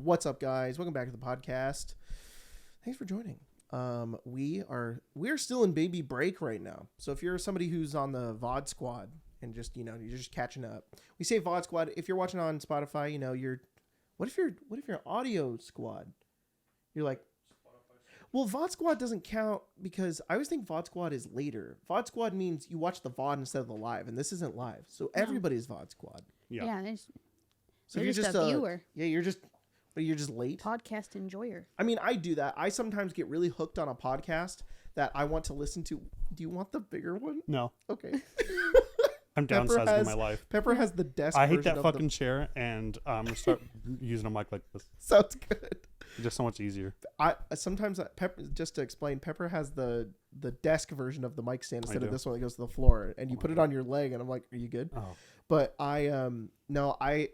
What's up, guys? Welcome back to the podcast. Thanks for joining. We're still in baby break right now. So if you're somebody who's on the VOD squad and just, you're just catching up. We say VOD squad. If you're watching on Spotify, what if you're audio squad? You're like, well, VOD squad doesn't count because I always think VOD squad is later. VOD squad means you watch the VOD instead of the live, and this isn't live. So everybody's VOD squad. Yeah. So you're just a viewer. Yeah, you're just late. Podcast enjoyer. I mean, I do that. I sometimes get really hooked on a podcast that I want to listen to. Do you want the bigger one? No. Okay. I'm downsizing my life. Pepper has the desk. I hate that fucking chair, and I'm gonna start using a mic like this. Sounds good. It's just so much easier. Pepper, just to explain, Pepper has the desk version of the mic stand instead of this one that goes to the floor, and you put it on your leg, and I'm like, are you good? Oh. But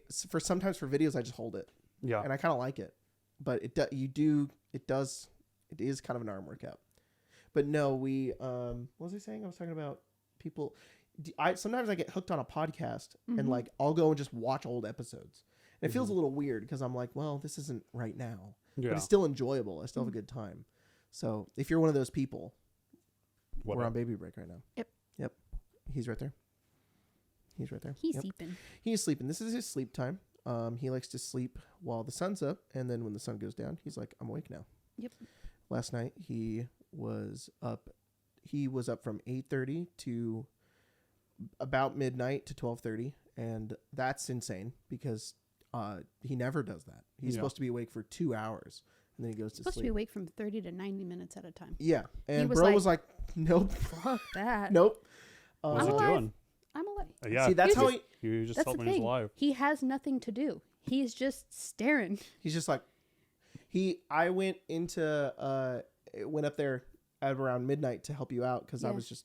sometimes for videos I just hold it. Yeah. And I kind of like it, but it is kind of an arm workout. But no, what was I saying? I was talking about people. Sometimes I get hooked on a podcast and like I'll go and just watch old episodes. And it feels a little weird because I'm like, well, this isn't right now, but it's still enjoyable. I still have a good time. So if you're one of those people, we're on baby break right now. Yep. He's right there. He's sleeping. He's sleeping. This is his sleep time. He likes to sleep while the sun's up, and then when the sun goes down, he's like, I'm awake now. Yep. Last night he was up. He was up from 8:30 to about midnight to 12:30, and that's insane because he never does that. He's supposed to be awake for 2 hours, and then he goes to sleep. Supposed to be awake from 30 to 90 minutes at a time. Yeah, and bro was like, nope. Fuck that. Nope. What's he doing? I'm alive. Yeah. See, that's how he just that's told the me he's thing. alive. He has nothing to do. He's just staring. He's just like, I went up there at around midnight to help you out because I was just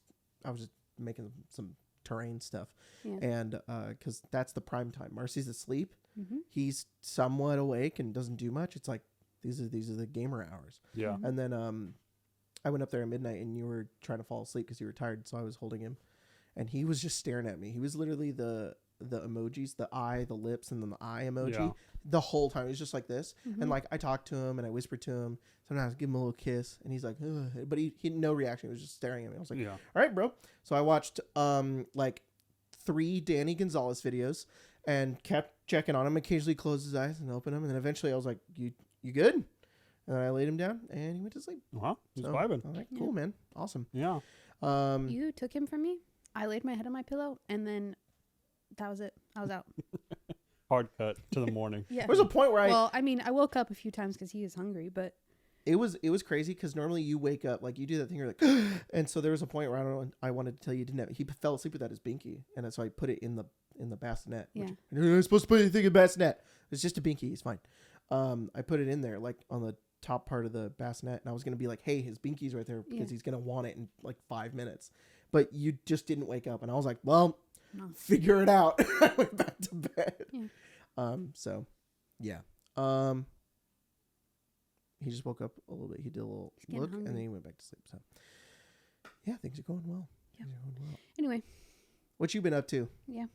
making some terrain stuff, and because that's the prime time. Marcy's asleep. He's somewhat awake and doesn't do much. It's like these are the gamer hours. Yeah. And then I went up there at midnight and you were trying to fall asleep because you were tired, so I was holding him, and he was just staring at me. He was literally the emojis, the eye, the lips, and then the eye emoji the whole time. He was just like this, and like I talked to him and I whispered to him. Sometimes I give him a little kiss, and he's like, ugh. But he had no reaction. He was just staring at me. I was like, all right, bro. So I watched like 3 Danny Gonzalez videos and kept checking on him. Occasionally closed his eyes and opened them, and then eventually I was like, you good? And I laid him down, and he went to sleep. He's vibing. I'm like, cool, man, awesome. Yeah. You took him from me. I laid my head on my pillow, and then that was it. I was out. Hard cut to the morning. Yeah. There's a point where I woke up a few times because he was hungry, but it was crazy because normally you wake up like you do that thing, you're like, and so there was a point where I wanted to tell you he fell asleep without his binky, and so I put it in the bassinet. Yeah. You're not supposed to put anything in the bassinet. It's just a binky. He's fine. I put it in there like on the top part of the bassinet, and I was gonna be like, hey, his binky's right there because he's gonna want it in like 5 minutes, but you just didn't wake up, and I was like, well, figure it out. I went back to bed. So yeah. He just woke up a little bit. He did a little look, and then he went back to sleep. So yeah, things are going well. Yeah. Anyway, what you been up to? Yeah.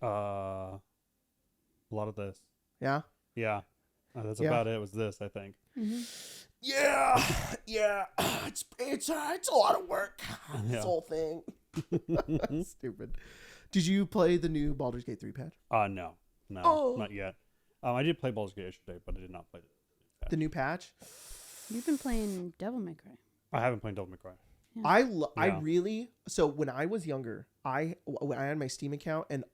A lot of this. Yeah. Yeah. That's about it. It was this, I think. Yeah. It's a lot of work. This whole thing. Stupid. Did you play the new Baldur's Gate 3 patch? No, not yet. I did play Baldur's Gate yesterday, but I did not play the new patch. You've been playing Devil May Cry. I haven't played Devil May Cry. Yeah. I really, so when I was younger, when I had my Steam account, and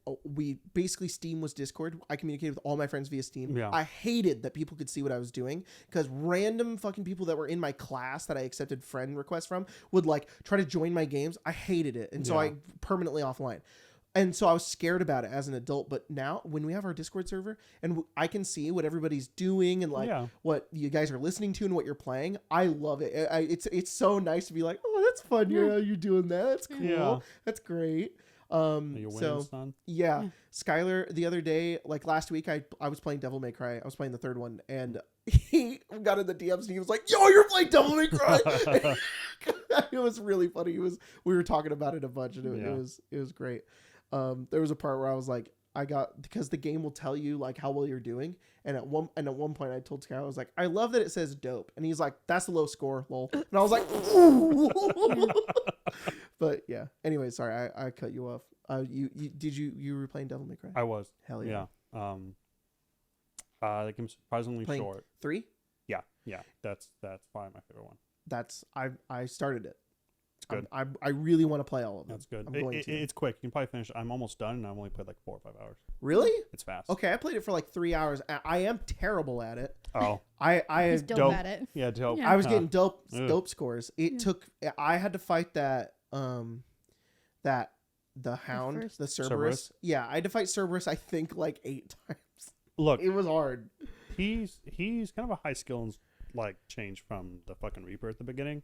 Steam was Discord. I communicated with all my friends via Steam. Yeah. I hated that people could see what I was doing because random fucking people that were in my class that I accepted friend requests from would like try to join my games. I hated it. And so I permanently offline. And so I was scared about it as an adult, but now when we have our Discord server and I can see what everybody's doing and like what you guys are listening to and what you're playing, I love it. It's so nice to be like, oh, that's fun. You're doing that. That's cool. Yeah. That's great. Skylar, the other day, like last week, I was playing Devil May Cry. I was playing the third one, and he got in the DMs and he was like, "Yo, you're playing Devil May Cry." It was really funny. We were talking about it a bunch, and it was great. There was a part where I was like, because the game will tell you like how well you're doing. And at one point I told Sky, I was like, I love that it says dope. And he's like, that's the low score, lol. And I was like, ooh. But yeah. Anyway, sorry, I cut you off. You were playing Devil May Cry? I was. Hell yeah. The game's surprisingly Playing short. 3? Yeah. That's probably my favorite one. I started it. It's good. I really want to play all of them. That's good. I'm going to. It's quick. You can probably finish. I'm almost done, and I've only played like 4 or 5 hours. Really? It's fast. Okay, I played it for like 3 hours. I am terrible at it. Oh. He's dope at it. Yeah, dope. Yeah. I was getting dope Ugh. scores. It took. I had to fight that the Hound, first- the Cerberus. Cerberus? Yeah, I had to fight Cerberus. I think like 8 times. Look, It was hard. he's kind of a high skill and like change from the fucking Reaper at the beginning.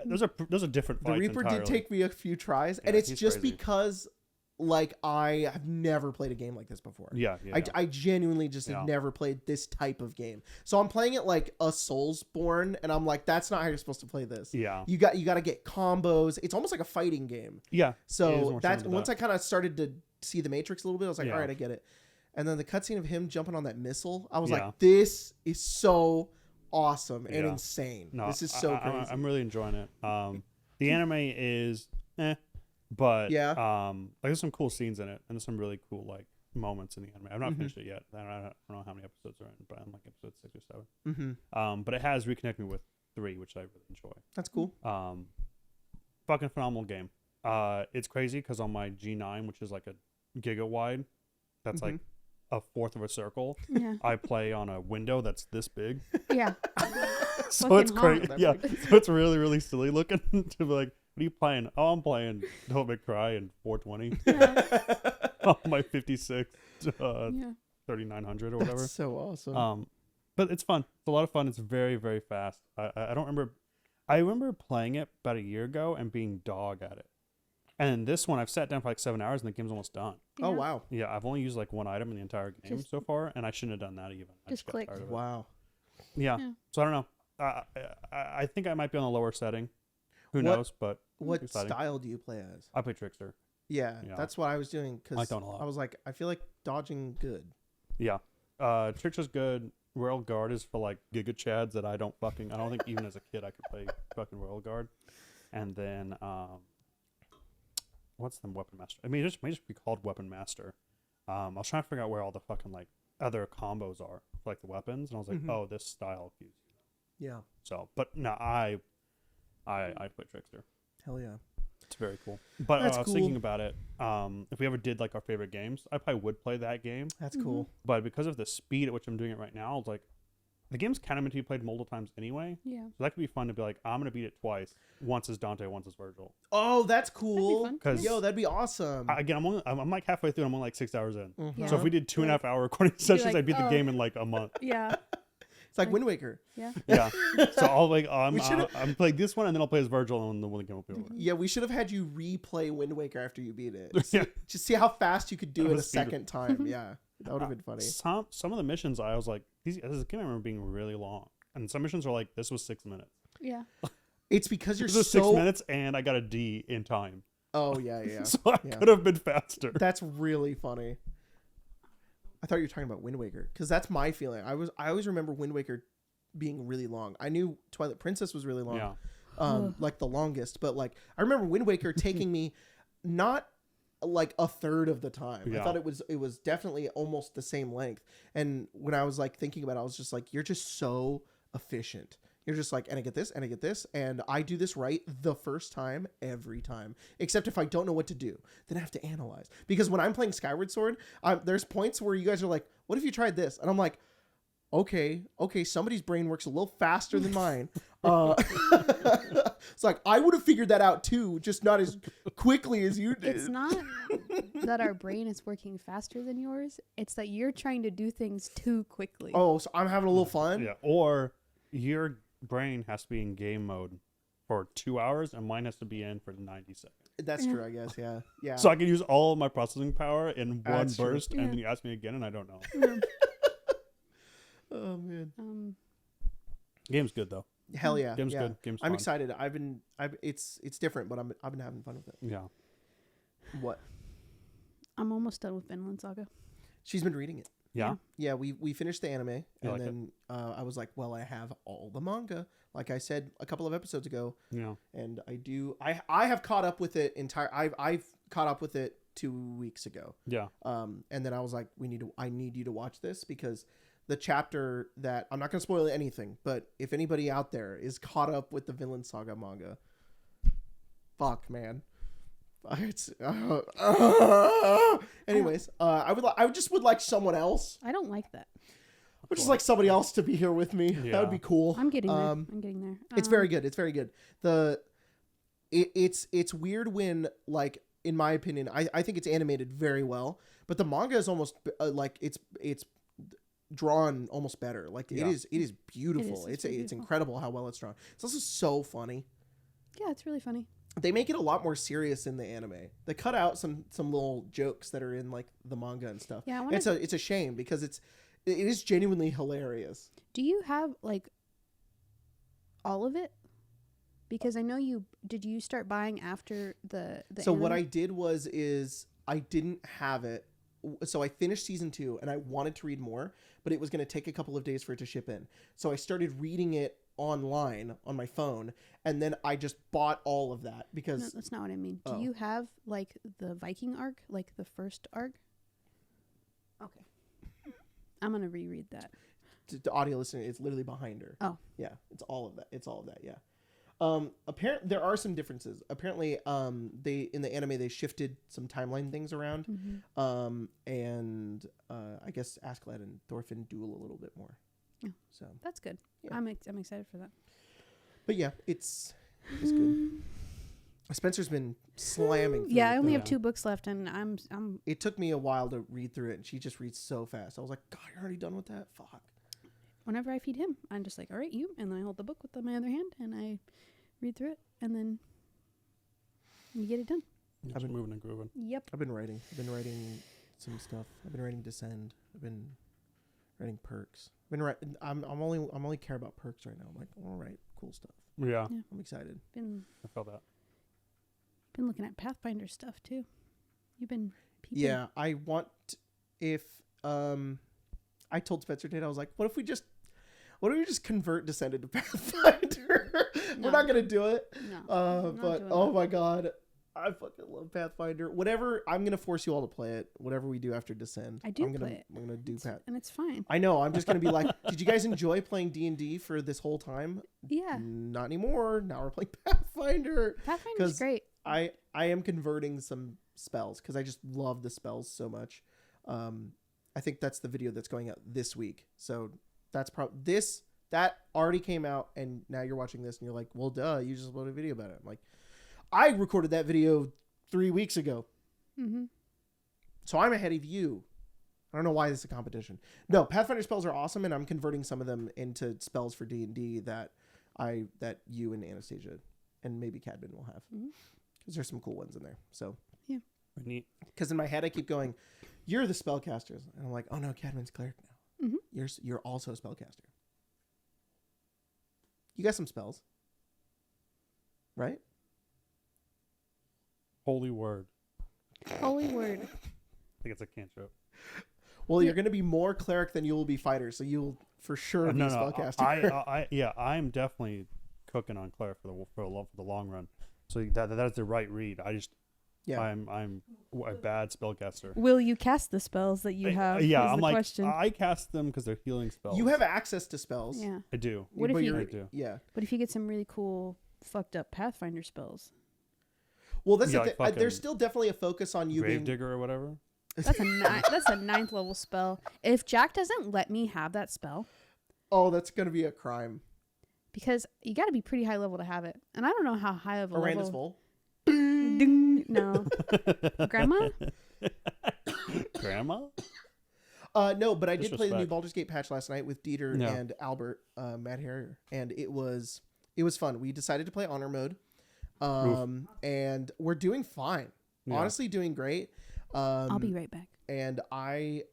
Those are different The fights Reaper entirely. did take me a few tries, and Yeah, it's he's just crazy. because like I have never played a game like this before. Yeah. I genuinely just have Yeah. never played this type of game. So I'm playing it like a Soulsborne, and I'm like, that's not how you're supposed to play this. Yeah. You got to get combos. It's almost like a fighting game. Yeah. It is So more that's similar to once that. I kind of started to see the Matrix a little bit, I was like, Yeah. all right, I get it. And then the cutscene of him jumping on that missile, I was Yeah. like, this is so awesome and Yeah. insane. No, This is so crazy. I'm really enjoying it. The anime is but Yeah. like there's some cool scenes in it, and there's some really cool like moments in the anime. I've not finished it yet. I don't know how many episodes are in, but I'm like episode 6 or 7. Mm-hmm. But it has reconnected me with 3, which I really enjoy. That's cool. Fucking phenomenal game. It's crazy because on my G9, which is like a giga wide, that's like a fourth of a circle. Yeah. I play on a window that's this big. Yeah. So it's Fucking crazy. hard. Yeah. So it's really, really silly looking to be like, what are you playing? Oh, I'm playing Devil May Cry in 420 on my 56 Yeah. 3900 or whatever. That's so awesome. But it's fun. It's a lot of fun. It's very, very fast. I don't remember. I remember playing it about a year ago and being dog at it. And this one, I've sat down for like 7 hours and the game's almost done. Oh, wow. Yeah, I've only used like one item in the entire game so far, and I shouldn't have done that even. I Just got click. tired of it. Wow. Yeah. Yeah. So I don't know. I think I might be on a lower setting. Who What- knows? But What exciting. style do you play as? I play Trickster. Yeah, Yeah. that's what I was doing I like because that one a lot. I was like, I feel like dodging good. Yeah. Trickster's good. Royal Guard is for like Giga Chads that I don't think even as a kid I could play fucking Royal Guard. And then what's the Weapon Master? I mean, it may just be called Weapon Master. I was trying to figure out where all the fucking like other combos are for like the weapons, and I was like, oh, this style gives you. Yeah. So, but no, I play Trickster. Hell yeah. It's very cool. But That's I was cool. thinking about it. If we ever did like our favorite games, I probably would play that game. That's cool. But because of the speed at which I'm doing it right now, I was like, the game's kind of meant to be played multiple times anyway. Yeah. So that could be fun to be like, I'm going to beat it twice. Once is Dante, once is Virgil. Oh, that's cool. fun. 'Cause- Yo, that'd be awesome. Again, I'm like halfway through and I'm only like 6 hours in. Mhm. So if we did 2.5 hour recording sessions, like, I'd beat the oh. game in like a month. Yeah. It's like Wind Waker. Yeah. Yeah. So I'll like, We should've- I'm playing this one and then I'll play as Virgil and then the game will be over. Yeah, we should have had you replay Wind Waker after you beat it. Yeah. Just see how fast you could do That it a was speed. second time. Yeah, that would have been funny. Some of the missions, I was like, this game I remember being really long. And some missions are like, this was 6 minutes. Yeah. It's because you're This was so. 6 minutes and I got a D in time. Oh yeah, yeah. So I Yeah. could have been faster. That's really funny. I thought you were talking about Wind Waker because that's my feeling. I always remember Wind Waker being really long. I knew Twilight Princess was really long, Yeah. like the longest. But like I remember Wind Waker taking me not like a third of the time. I Yeah. thought it was definitely almost the same length. And when I was like thinking about it, I was just like, you're just so efficient. You're just like, and I get this, and I get this, and I do this right the first time, every time. Except if I don't know what to do, then I have to analyze. Because when I'm playing Skyward Sword, there's points where you guys are like, what if you tried this? And I'm like, okay, somebody's brain works a little faster than mine. It's like, I would have figured that out too, just not as quickly as you did. It's not that our brain is working faster than yours. It's that you're trying to do things too quickly. Oh, so I'm having a little fun? Yeah. Or your brain has to be in game mode for 2 hours and mine has to be in for 90 seconds. That's true, I guess, yeah. Yeah. So I can use all of my processing power in one That's true. burst Yeah. and then you ask me again and I don't know. Yeah. Oh, man. Game's good though. Hell yeah. Game's yeah. good. Game's I'm fun. excited. It's different, but I've been having fun with it. Yeah. What? I'm almost done with Vinland Saga. She's been reading it. Yeah. Yeah, we finished the anime, and like it? then I was like, well, I have all the manga, like I said a couple of episodes ago, Yeah. and I have caught up with it I've caught up with it 2 weeks ago. Yeah. And then I was like, I need you to watch this, because the chapter that, I'm not going to spoil anything, but if anybody out there is caught up with the Vinland Saga manga, fuck, man. It's anyways, I just would like someone else. I don't like that. I would just like somebody else to be here with me. Yeah. That would be cool. I'm getting there. I'm getting there. It's very good. It's very good. It's weird when, like, in my opinion, I think it's animated very well, but the manga is almost like it's drawn almost better. Like Yeah. it is beautiful. It's It's beautiful. incredible how well it's drawn. It's also so funny. Yeah, it's really funny. They make it a lot more serious in the anime. They cut out some little jokes that are in like the manga and stuff. Yeah, I And wanna- it's a shame, because it is genuinely hilarious. Do you have like all of it? Because I know did you start buying after the So what I anime? did is I didn't have it. So I finished season 2 and I wanted to read more, but it was going to take a couple of days for it to ship in. So I started reading it online on my phone, and then I just bought all of that No, because that's not what I mean. Do Oh. you have like the Viking arc, like the first arc? Okay. I'm gonna reread that. the audio listener is literally behind her. Oh. Yeah, it's all of that. It's all of that. Yeah. Apparently there are some differences. Apparently, they in the anime they shifted some timeline things around. Mm-hmm. And I guess Askeladd and Thorfinn duel a little bit more. Yeah. So, That's good. Yeah. I'm excited for that. but yeah, it's good. Spencer's been slamming through Yeah, it, I only though. have 2 books left, and I'm It took me a while to read through it, and she just reads so fast. I was like, God, you're already done with that? Fuck. whenever I feed him, I'm just like, all right, you, and then I hold the book with my other hand, and I read through it, and then you get it done. I've been moving and grooving. Yep. I've been writing some stuff. I've been writing Descend. I've been writing Perks. I'm only care about Perks right now. I'm like, all right, cool stuff. Yeah. Yeah. I'm excited. Been I felt that. looking at Pathfinder stuff too. You've been peeping. Yeah, I want, if I told Spencer today, I was like, what if we just convert Descend into Pathfinder? No. We're not gonna do it. No. not But doing oh that. my God, I fucking love Pathfinder. Whatever, I'm gonna force you all to play it. Whatever we do after Descend, I do I'm gonna play it. I'm gonna do Path. And it's fine. I know. I'm just gonna be like, did you guys enjoy playing D&D for this whole time? Yeah. Not anymore. Now we're playing Pathfinder. 'Cause Pathfinder's great. I am converting some spells because I just love the spells so much. I think that's the video that's going out this week. So that's probably that already came out, and now you're watching this and you're like, well, duh, you just uploaded a video about it. I'm like, I recorded that video 3 weeks ago, Mm-hmm. so I'm ahead of you. I don't know why this is a competition. No, Pathfinder spells are awesome, and I'm converting some of them into spells for D&D that you and Anastasia and maybe Cadman will have, Mhm. because there's some cool ones in there. So. Neat. Because in my head I keep going, you're the spellcasters, and I'm like, oh no, Cadman's cleric now. Mhm. You're also a spellcaster. You got some spells, right? Holy word. Holy word. I think it's a cantrip. Well, Yeah. you're going to be more cleric than you will be fighter, so you'll for sure be a spellcaster. Yeah, I'm definitely cooking on Claire for the long run. So that's the right read. Yeah. I'm a bad spellcaster. Will you cast the spells that you have? Yeah, is I'm the like question. I cast them because they're healing spells. You have access to spells. Yeah. I do. What if but you- you're- I do. Yeah. But if you get some really cool, fucked up Pathfinder spells, Well, that's Yeah, the like thing. There's fucking still definitely a focus on you being. Gravedigger or whatever. that's that's a 9th level spell. If Jack doesn't let me have that spell, Oh, that's going to be a crime. because you got to be pretty high level to have it, and I don't know how high of a Miranda's level. full. Ding. No, Grandma. Grandma? No, but I did play the new Disrespect. Baldur's Gate patch last night with Dieter Yeah. and Albert, Matt Harrier, and it was fun. We decided to play honor mode, and we're doing fine. Yeah. Honestly, doing great. I'll be right back. And I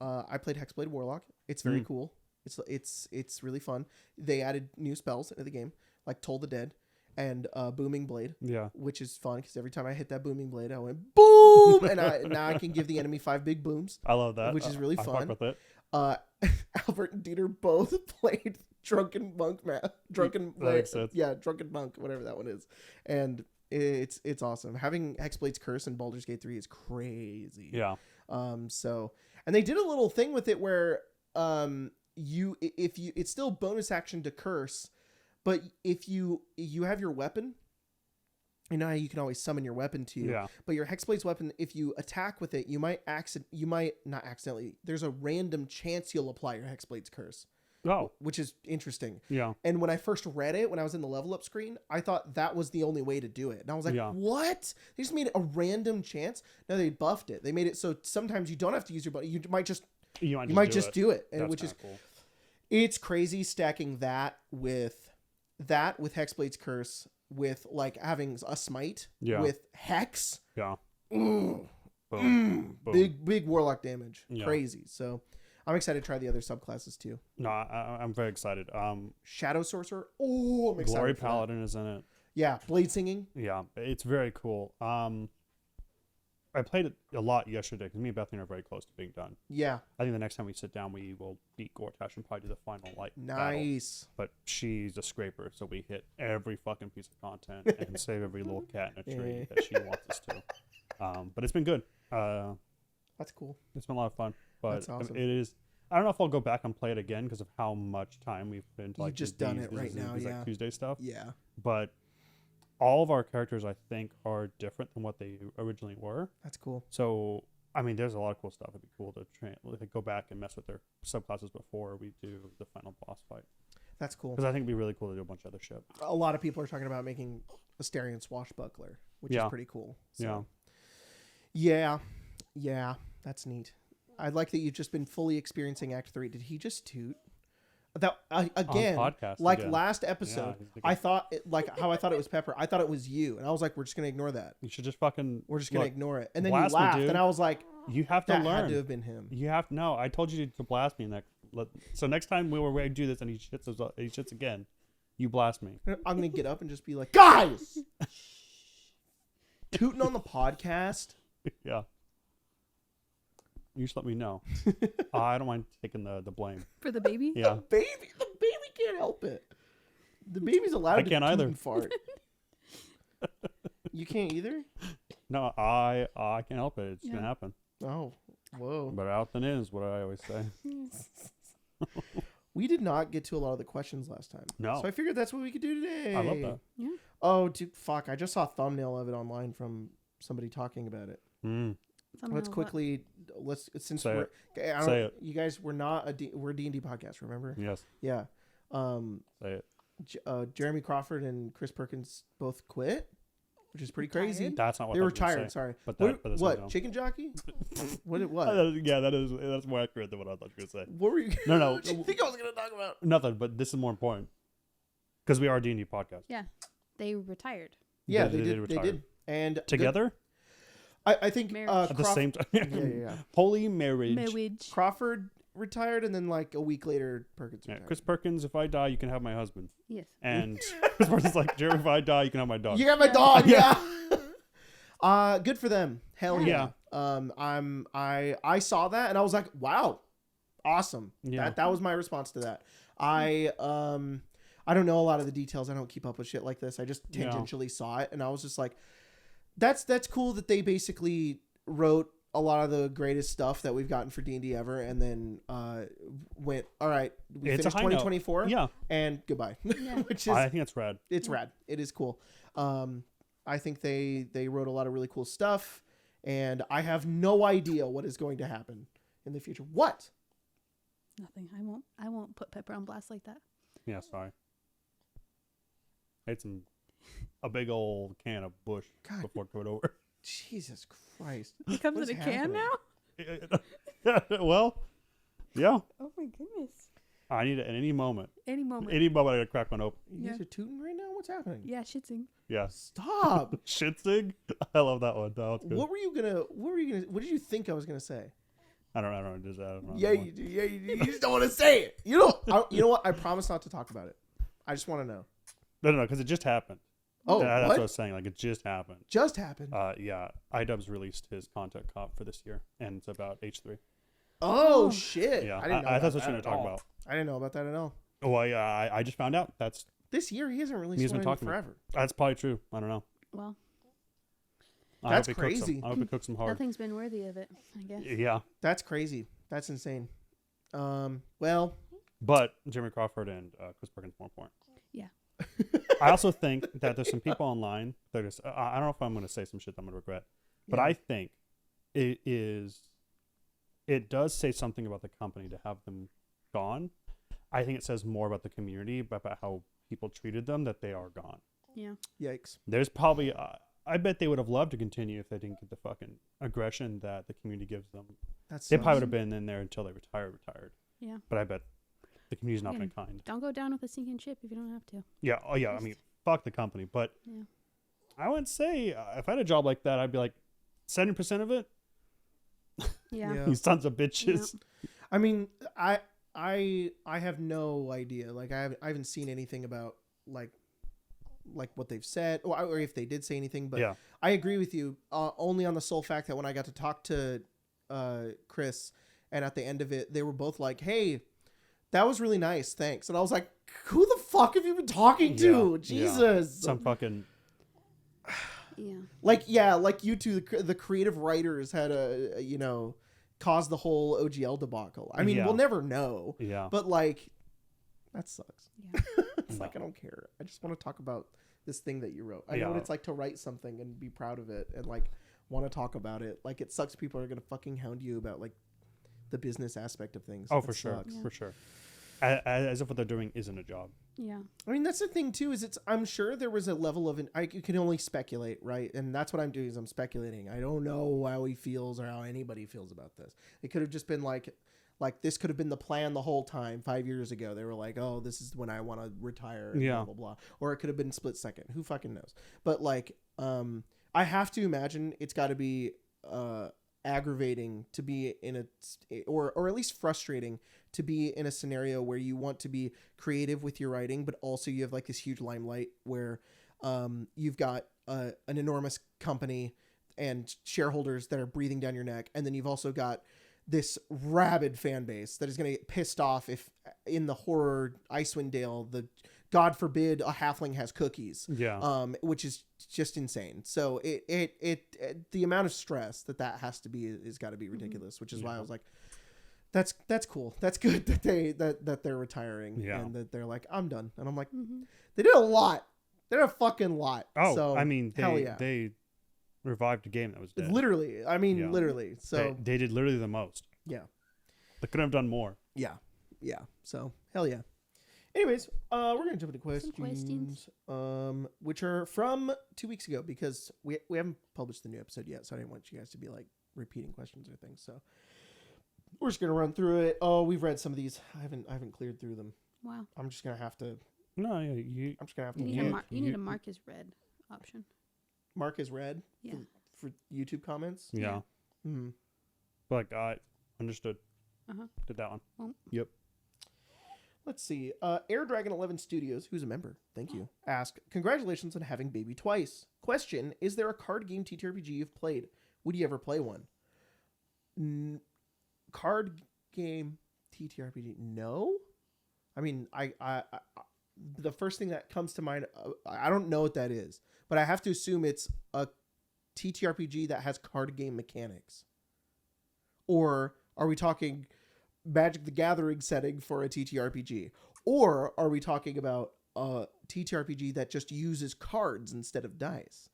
played Hexblade Warlock. It's very cool. It's really fun. They added new spells into the game, like Toll the Dead, and Booming Blade, Yeah. which is fun because every time I hit that Booming Blade, I went boom, and now I can give the enemy 5 big booms, I love that. which is really I fun. fuck with it. Albert and Dieter both played Drunken Monk, Drunken makes sense. Yeah, Drunken Monk, whatever that one is, and it's awesome. Having Hexblade's Curse in Baldur's Gate 3 is crazy. Yeah. So, and they did a little thing with it where it's still bonus action to curse, but if you have your weapon, you know how you can always summon your weapon to you. Yeah. But your Hexblade's weapon, if you attack with it, you might not accidentally. There's a random chance you'll apply your Hexblade's Curse. Oh. Which is interesting. Yeah. And when I first read it, when I was in the level up screen, I thought that was the only way to do it. And I was like, what? They just made it a random chance? No, they buffed it. They made it so sometimes you don't have to use your button. You might just do it. And which is cool. It's crazy stacking that with Hexblade's Curse, with like having a smite, with Hex. Yeah. Boom. Boom. Big warlock damage. Yeah. Crazy. So I'm excited to try the other subclasses too. No, I'm very excited. Shadow Sorcerer. Oh, I'm excited. Glory Paladin is in it. Yeah, Blade Singing. Yeah, it's very cool. I played it a lot yesterday because me and Bethany are very close to being done. Yeah. I think the next time we sit down, we will beat Gortash and probably do the final battle. Nice. But she's a scraper, so we hit every fucking piece of content and save every little cat in a tree that she wants us to. But it's been good. That's cool. It's been a lot of fun. But That's awesome. it is. I don't know if I'll go back and play it again because of how much time we've been to You've just done it right now, yeah. like Tuesday stuff. Yeah. But all of our characters, I think, are different than what they originally were. That's cool. So, I mean, there's a lot of cool stuff. It'd be cool to go back and mess with their subclasses before we do the final boss fight. That's cool. Because I think it'd be really cool to do a bunch of other shit. A lot of people are talking about making Astarion Swashbuckler, which is pretty cool. So. Yeah. Yeah. That's neat. I like that you've just been fully experiencing Act 3. Did he just toot? That again, podcast, like again. Last episode, I thought how I thought it was Pepper. I thought it was you, and I was like, "We're just gonna ignore that. You should just fucking. We're just gonna ignore it." And then you blast me, laughed, dude. and I was like, You have to "That learn. had to have been him." You have to know. I told you to blast me next. So next time we were ready to do this, and he shits again, you blast me. I'm gonna get up and just be like, "Guys, tooting on the podcast." Yeah. You just let me know. I don't mind taking the blame. For the baby? Yeah. The baby can't help it. The baby's allowed to can't toot either. and fart. You can't either? No, I can't help it. It's gonna happen. Oh, whoa. Better out than in is what I always say. We did not get to a lot of the questions last time. No. So I figured that's what we could do today. I love that. Yeah. Oh, dude, fuck. I just saw a thumbnail of it online from somebody talking about it. Let's quickly since Say we're it. Say it. You guys, we're not we're a D&D podcast, remember? Yes. Yeah. Say it. Jeremy Crawford and Chris Perkins both quit, which is pretty crazy. That's not what They I were was gonna retired. say. Sorry. But what? Chicken jockey? What? Yeah, that's more accurate than what I thought you were gonna say. What were you? No. What did you think I was gonna talk about? Nothing. But this is more important because we are a D&D podcast. Yeah. They retired. Yeah, They they did retire. did. And Together I think Marriage. at the same time. Yeah. Holy marriage. Marriage. Crawford retired, and then like a week later, Perkins Yeah, retired. Chris Perkins, if I die, you can have my husband. Yes. And Chris Perkins like, Jeremy, if I die, you can have my dog. You got my dog, yeah. Good for them. Hell yeah. I saw that and I was like, wow, awesome. Yeah. That was my response to that. I don't know a lot of the details. I don't keep up with shit like this. I just tangentially saw it and I was just like, that's cool that they basically wrote a lot of the greatest stuff that we've gotten for D&D ever, and then went, all right, we It's a finished high note. 2024, Yeah. and goodbye. Yeah. Which is, I think that's rad. it's rad. It is cool. I think they wrote a lot of really cool stuff, and I have no idea what is going to happen in the future. What? Nothing. I won't put Pepper on blast like that. Yeah, sorry. It's a big old can of Bush God. before it went over. Jesus Christ. It comes What in a is can happening? now? Well, yeah. Oh my goodness. I need it at any moment. Any moment. Any moment I gotta crack one open. You guys Yeah. are tooting right now? What's happening? Yeah, shitsing. Yeah. Stop. Shitzig? I love that one. That one's good. What did you think I was gonna say? I don't know. Just, I don't know. Yeah, you do. Yeah, you do. You just don't want to say it. You know what? I promise not to talk about it. I just want to know. No, because it just happened. Oh, That's what? what I was saying. Like, it just happened. Just happened. Yeah, iDubbbz released his content comp for this year, and it's about H3. Oh Oh. shit! Yeah, I didn't know I about thought that's what that you're at going to talk all. about. I didn't know about that at all. Well, yeah, I just found out. This year he hasn't released He's been one in talking about- forever. That's probably true. I don't know. Well, I That's hope it cooks crazy. him. I hope it cooks him hard. nothing's been worthy of it, I guess. Yeah, That's crazy. That's insane. Well, but Jeremy Crawford and Chris Perkins more important. Yeah. I also think that there's some people online that is. I don't know if I'm going to say some shit that I'm going to regret, but yeah. I think it is. It does say something about the company to have them gone. I think it says more about the community, about how people treated them, that they are gone. Yeah. Yikes. There's probably. I bet they would have loved to continue if they didn't get the fucking aggression that the community gives them. That's They probably would have been in there until they retired. Yeah. But I bet the community's not Again, been kind. Don't go down with a sinking ship if you don't have to. Yeah. Oh, yeah. I mean, fuck the company. But Yeah. I would say if I had a job like that, I'd be like 70% of it. Yeah. Yeah. You sons of bitches. I mean, I have no idea. Like I haven't seen anything about like what they've said or if they did say anything. But Yeah. I agree with you. Only on the sole fact that when I got to talk to Chris, and at the end of it, they were both like, "Hey, that was really nice, thanks." And I was like, "Who the fuck have you been talking to? Yeah. Jesus!" Some fucking. Yeah. Like you two, the creative writers had caused the whole OGL debacle. I mean, Yeah. we'll never know, Yeah. but like, that sucks. Yeah. It's like, I don't care. I just want to talk about this thing that you wrote. I know what Yeah. it's like to write something and be proud of it and like want to talk about it. Like, it sucks people are gonna fucking hound you about like the business aspect of things. Oh, It for sure. sucks. Yeah. For sure. As if what they're doing isn't a job. Yeah. I mean, that's the thing too. Is I'm sure there was a level of you can only speculate, right? And that's what I'm doing is I'm speculating. I don't know how he feels or how anybody feels about this. It could have just been like this could have been the plan the whole time. 5 years ago, they were like, "Oh, this is when I want to retire." And Yeah. blah blah blah. Or it could have been split second. Who fucking knows? But like, I have to imagine it's got to be aggravating to be in or at least frustrating to be in a scenario where you want to be creative with your writing, but also you have like this huge limelight where you've got an enormous company and shareholders that are breathing down your neck, and then you've also got this rabid fan base that is going to get pissed off if in the horror Icewind Dale, God forbid a halfling has cookies. Yeah. Which is just insane. So it the amount of stress that has to be is got to be ridiculous, which is why I was like, that's cool. That's good that they're retiring and that they're like, I'm done. And I'm like, they did a lot. They did a fucking lot. Oh, so, I mean, hell yeah. they revived a game that was dead. Literally. I mean, Yeah. literally. So they did literally the most. yeah. They couldn't have done more. Yeah. Yeah. So hell yeah. Anyways, we're gonna jump into questions, questions. which are from 2 weeks ago because we haven't published the new episode yet, so I didn't want you guys to be like repeating questions or things. So we're just gonna run through it. Oh, we've read some of these. I haven't cleared through them. Wow. I'm just gonna have to. No, yeah, I'm just gonna have You to. need you need a mark as red option. Mark as red. Yeah. For YouTube comments. yeah. Hmm. Like I understood. Uh-huh. Did that one. Well, Yep. Let's see. Air Dragon 11 Studios, who's a member, thank you, ask, congratulations on having baby twice. Question, is there a card game TTRPG you've played? Would you ever play one? Card game TTRPG? No. I mean, I the first thing that comes to mind, I don't know what that is, but I have to assume it's a TTRPG that has card game mechanics. Or are we talking Magic the Gathering setting for a TTRPG? Or are we talking about a TTRPG that just uses cards instead of dice?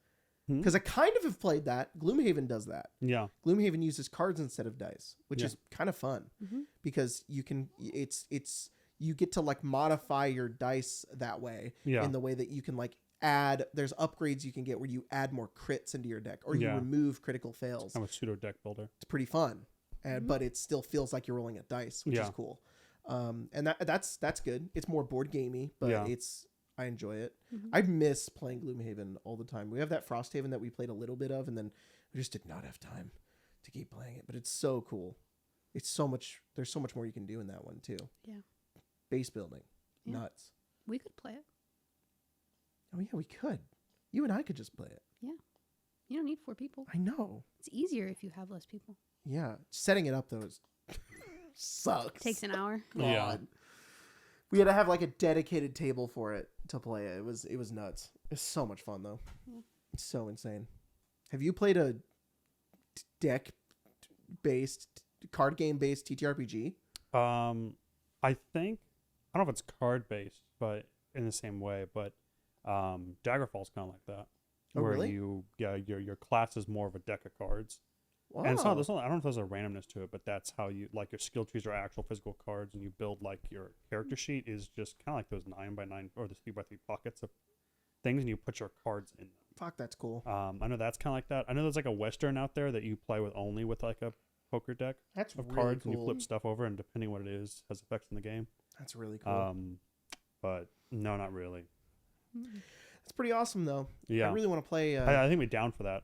Because I kind of have played that. Gloomhaven does that. Yeah. Gloomhaven uses cards instead of dice, which Yeah. is kind of fun because you can you get to like modify your dice that way Yeah. in the way that you can like add, there's upgrades you can get where you add more crits into your deck or you Yeah. remove critical fails. I'm a pseudo deck builder. It's pretty fun. But it still feels like you're rolling a dice, which is Yeah. cool. And that's good. It's more board gamey, but Yeah. I enjoy it. I miss playing Gloomhaven all the time. We have that Frosthaven that we played a little bit of, and then we just did not have time to keep playing it. But it's so cool. It's so much. There's so much more you can do in that one too. Yeah. Base building, Yeah. nuts. We could play it. Oh yeah, we could. You and I could just play it. You don't need 4 people. I know. It's easier if you have less people. Yeah. Setting it up, though, is sucks. Takes an hour. Yeah. God. We had to have like a dedicated table for it to play it. It was nuts. It's so much fun, though. Yeah. It's so insane. Have you played a deck-based, card game-based TTRPG? I think I don't know if it's card based, but in the same way. But Daggerfall's kind of like that, Oh, where really? your class is more of a deck of cards, Wow. and it's not. I don't know if there's a randomness to it, but that's how you like your skill trees are actual physical cards, and you build like your character sheet is just kind of like those 9x9 or the 3x3 pockets of things, and you put your cards in them. Fuck, that's cool. I know that's kind of like that. I know there's like a Western out there that you play with only with like a poker deck That's of really cards, cool. and you flip stuff over, and depending what it is, has effects in the game. That's really cool. But no, not really. That's pretty awesome, though. Yeah, I really want to play I think we're down for that.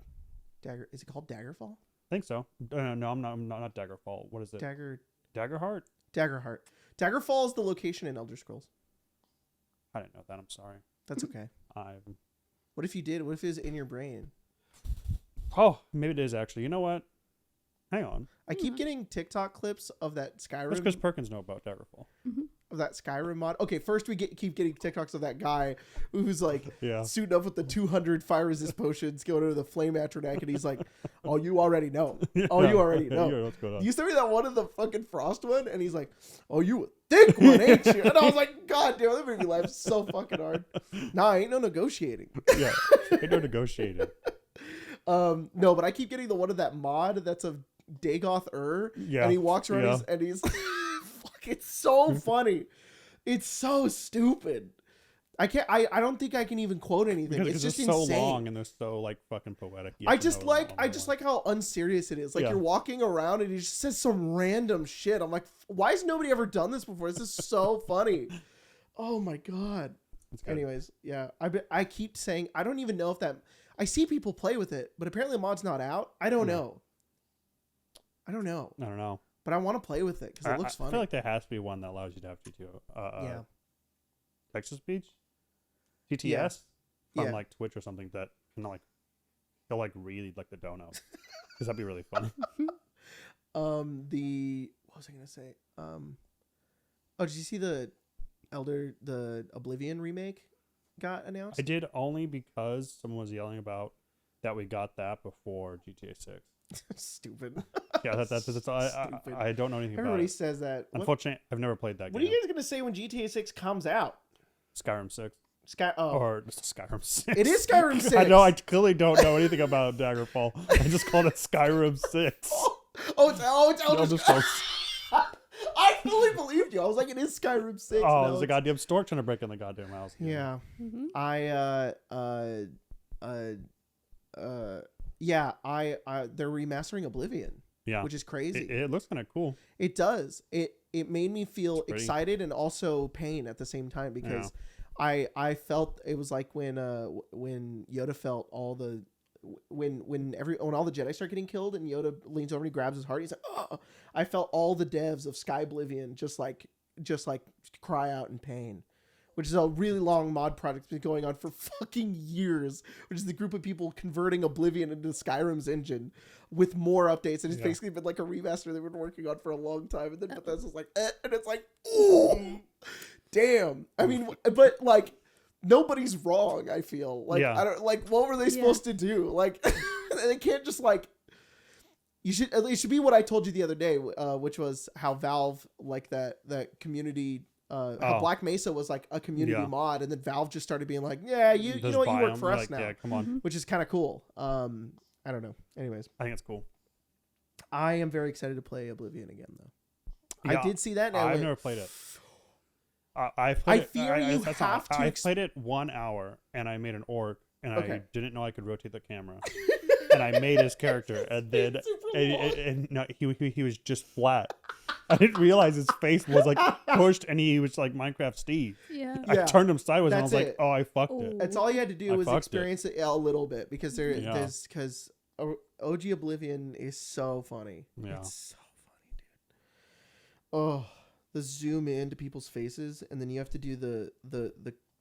Dagger. Is it called Daggerfall? I think so. No, I'm not Daggerfall. What is it? Daggerheart? Daggerheart. Daggerfall is the location in Elder Scrolls. I didn't know that. I'm sorry. That's okay. I'm. What if you did? What if it was in your brain? Oh, maybe it is actually. You know what? Hang on. I keep getting TikTok clips of that That's Skyrim. because Perkins know about Daggerfall. Of that Skyrim mod. Okay, first we keep getting TikToks of that guy who's like Yeah. suiting up with the 200 fire resist potions, going over the flame atroneck, and he's like, "Oh, you already know. Oh, you already know." Yeah, what's going on? You sent me that one of the fucking Frost one, and he's like, "Oh, you a thick one, ain't you?" And I was like, "God damn, that made me laugh so fucking hard." Nah, ain't no negotiating. Yeah, they don't negotiate. No, but I keep getting the one of that mod that's of Dagoth Yeah, and he walks around yeah. and he's fuck, it's so funny. It's so stupid. I don't think I can even quote anything. Because It's just so insane. long and they're so like fucking poetic. You I have to just know like them all like how unserious it is. Like Yeah. you're walking around and he just says some random shit. I'm like, why has nobody ever done this before? This is so funny. Oh my god. It's good. Anyways, yeah, I keep saying I don't even know if that. I see people play with it, but apparently the mod's not out. I don't know. I don't know, I don't know. but I want to play with it because it looks I funny. feel like there has to be one that allows you to have GTO. Yeah. Texas Speech? TTS? Yeah. From Yeah. like Twitch or something that can like, he'll like read like the donuts. Because that'd be really funny. What was I gonna say? Oh, did you see the Oblivion remake got announced? I did only because someone was yelling about that we got that before GTA 6. Stupid. Yeah, that's Stupid. I don't know anything Everybody about it. says that. Unfortunately, I've never played that What game. are you guys gonna say when GTA 6 comes out? Skyrim 6. Oh, Or just Skyrim 6. it is Skyrim 6. I know, I clearly don't know anything about Daggerfall. I just called it Skyrim 6. It's Elder Elder Scrolls. Scrolls. I fully believed you. I was like, it is Skyrim 6. Oh, No, there's a it's- goddamn stork trying to break in the goddamn house. Yeah. Mm-hmm. They're remastering Oblivion, Yeah. which is crazy. It looks kind of cool. It does. It made me feel It's pretty. excited and also pain at the same time because I felt it was like when Yoda felt all the when all the Jedi start getting killed and Yoda leans over and he grabs his heart. He's like, oh! I felt all the devs of Sky Oblivion just like cry out in pain. Which is a really long mod project that's been going on for fucking years, which is the group of people converting Oblivion into Skyrim's engine with more updates. And it's basically been like a remaster they've been working on for a long time. And then Bethesda's like, and it's like, ooh, damn. I mean, but like, nobody's wrong, I feel. Like, I don't, like, what were they supposed to do? Like, they can't just like, it should be what I told you the other day, which was how Valve, like that community, how Black Mesa was like a community mod, and then Valve just started being like, yeah, you know what, you work for us now. Yeah, come on. Which is kind of cool. I don't know. Anyways, I think it's cool. I am very excited to play Oblivion again, though. Yeah, I did see that. And I've never played it. I played I played it 1 hour, and I made an orc, and I didn't know I could rotate the camera. And I made his character, and then and no, he was just flat. I didn't realize his face was like pushed, and he was like Minecraft Steve. Yeah. I turned him sideways, and I That's was like, it. "Oh, I fucked it." That's all you had to do was fucked experience it a little bit because because OG Oblivion is so funny. Yeah. It's so funny, dude. Oh, the zoom in to people's faces, and then you have to do the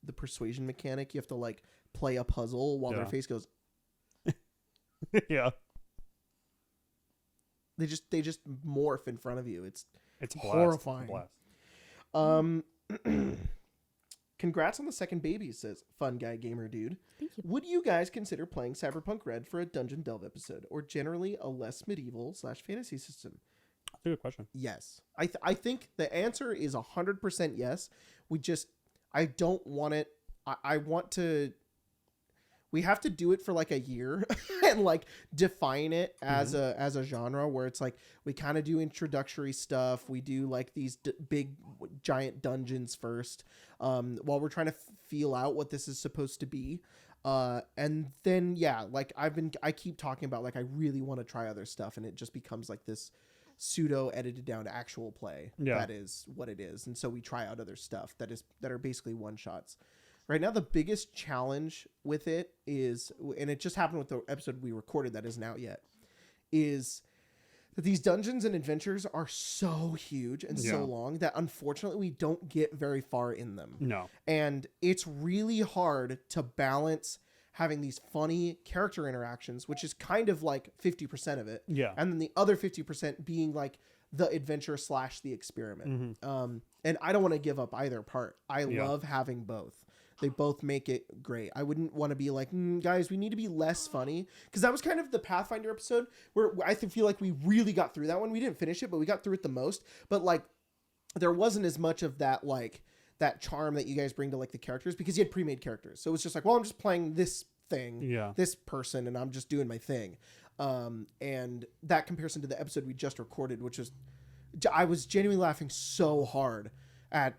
the persuasion mechanic. You have to like play a puzzle while their face goes. Yeah. They just morph in front of you. It's horrifying. Congrats on the second baby, says Fun Guy Gamer Dude. Thank you. Would you guys consider playing Cyberpunk Red for a Dungeon Delve episode, or generally a less medieval / fantasy system? That's a good question. Yes. I think the answer is 100% yes. I don't want it. I want to... We have to do it for like a year and like define it as a genre where it's like we kind of do introductory stuff. We do like these big giant dungeons first while we're trying to feel out what this is supposed to be. And then, yeah, like I keep talking about like I really want to try other stuff, and it just becomes like this pseudo edited down to actual play. Yeah. That is what it is. And so we try out other stuff that are basically one shots. Right now, the biggest challenge with it is, and it just happened with the episode we recorded that isn't out yet, is that these dungeons and adventures are so huge and so long that unfortunately we don't get very far in them. No. And it's really hard to balance having these funny character interactions, which is kind of like 50% of it. Yeah. And then the other 50% being like the adventure / the experiment. Mm-hmm. And I don't want to give up either part. I love having both. They both make it great. I wouldn't want to be like, guys, we need to be less funny. Because that was kind of the Pathfinder episode where I feel like we really got through that one. We didn't finish it, but we got through it the most. But like, there wasn't as much of that, like, that charm that you guys bring to like the characters, because you had pre-made characters. So it was just like, well, I'm just playing this thing, this person, and I'm just doing my thing. And that comparison to the episode we just recorded, which was, I was genuinely laughing so hard at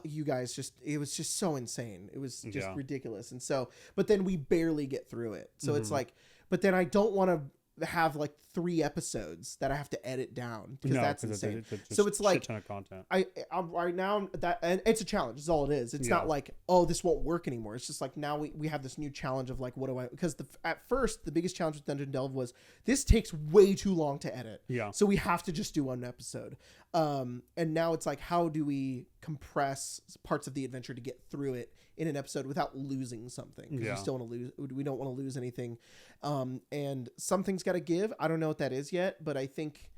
you guys. It was just so insane. It was just ridiculous. And so, but then we barely get through it. So it's like, but then I don't want to have like 3 episodes that I have to edit down, because that's insane. So it's like ton of content. I'm right now that, and it's a challenge is all it is. It's not like, oh, this won't work anymore. It's just like, now we have this new challenge of like, what do I, because at first the biggest challenge with Dungeon Delve was this takes way too long to edit. Yeah. So we have to just do one episode. And now it's like, how do we compress parts of the adventure to get through it in an episode without losing something? Because we still want to lose. We don't want to lose anything. And something's got to give. I don't know what that is yet, but I think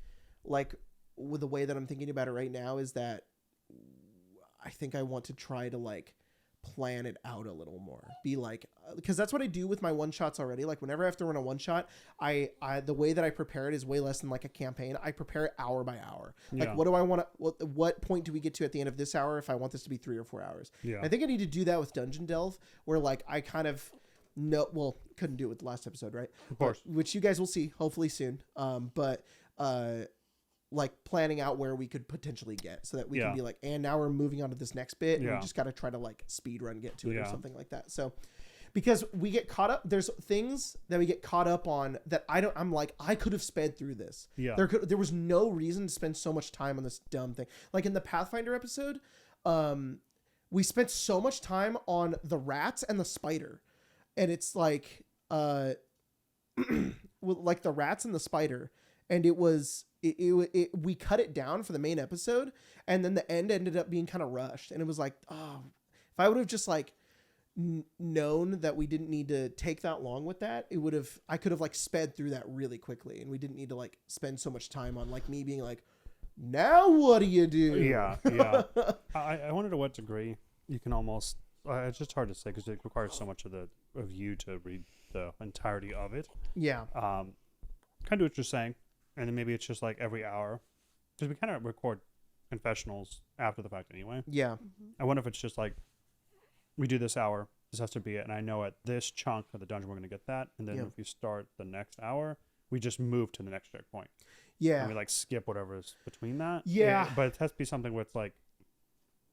like with the way that I'm thinking about it right now is that I think I want to try to like plan it out a little more, be like, because that's what I do with my one shots already. Like whenever I have to run a one shot, I the way that I prepare it is way less than like a campaign. I prepare it hour by hour. Like what do I want to, what point do we get to at the end of this hour if I want this to be 3 or 4 hours? I think I need to do that with Dungeon Delve, where like I kind of couldn't do it with the last episode, right? Of course. Which you guys will see hopefully soon. But like planning out where we could potentially get, so that we can be like, and now we're moving on to this next bit, and we just got to try to like speed run get to it or something like that. So because we get caught up, there's things that we get caught up on that I'm like, I could have sped through this. There was no reason to spend so much time on this dumb thing. Like in the Pathfinder episode, we spent so much time on the rats and the spider, and it's like like the rats and the spider, and it was we cut it down for the main episode, and then the end ended up being kind of rushed, and it was like, oh, if I would have just like known that we didn't need to take that long with that, I could have like sped through that really quickly, and we didn't need to like spend so much time on like me being like, now what do you do? I wonder to what degree you can almost, it's just hard to say because it requires so much of you to read the entirety of it. Kind of what you're saying. And then maybe it's just like every hour, because we kind of record confessionals after the fact anyway. I wonder if it's just like, we do this hour, this has to be it, and I know at this chunk of the dungeon we're going to get that, and then if we start the next hour, we just move to the next checkpoint. And we like skip whatever is between that. But it has to be something where it's like,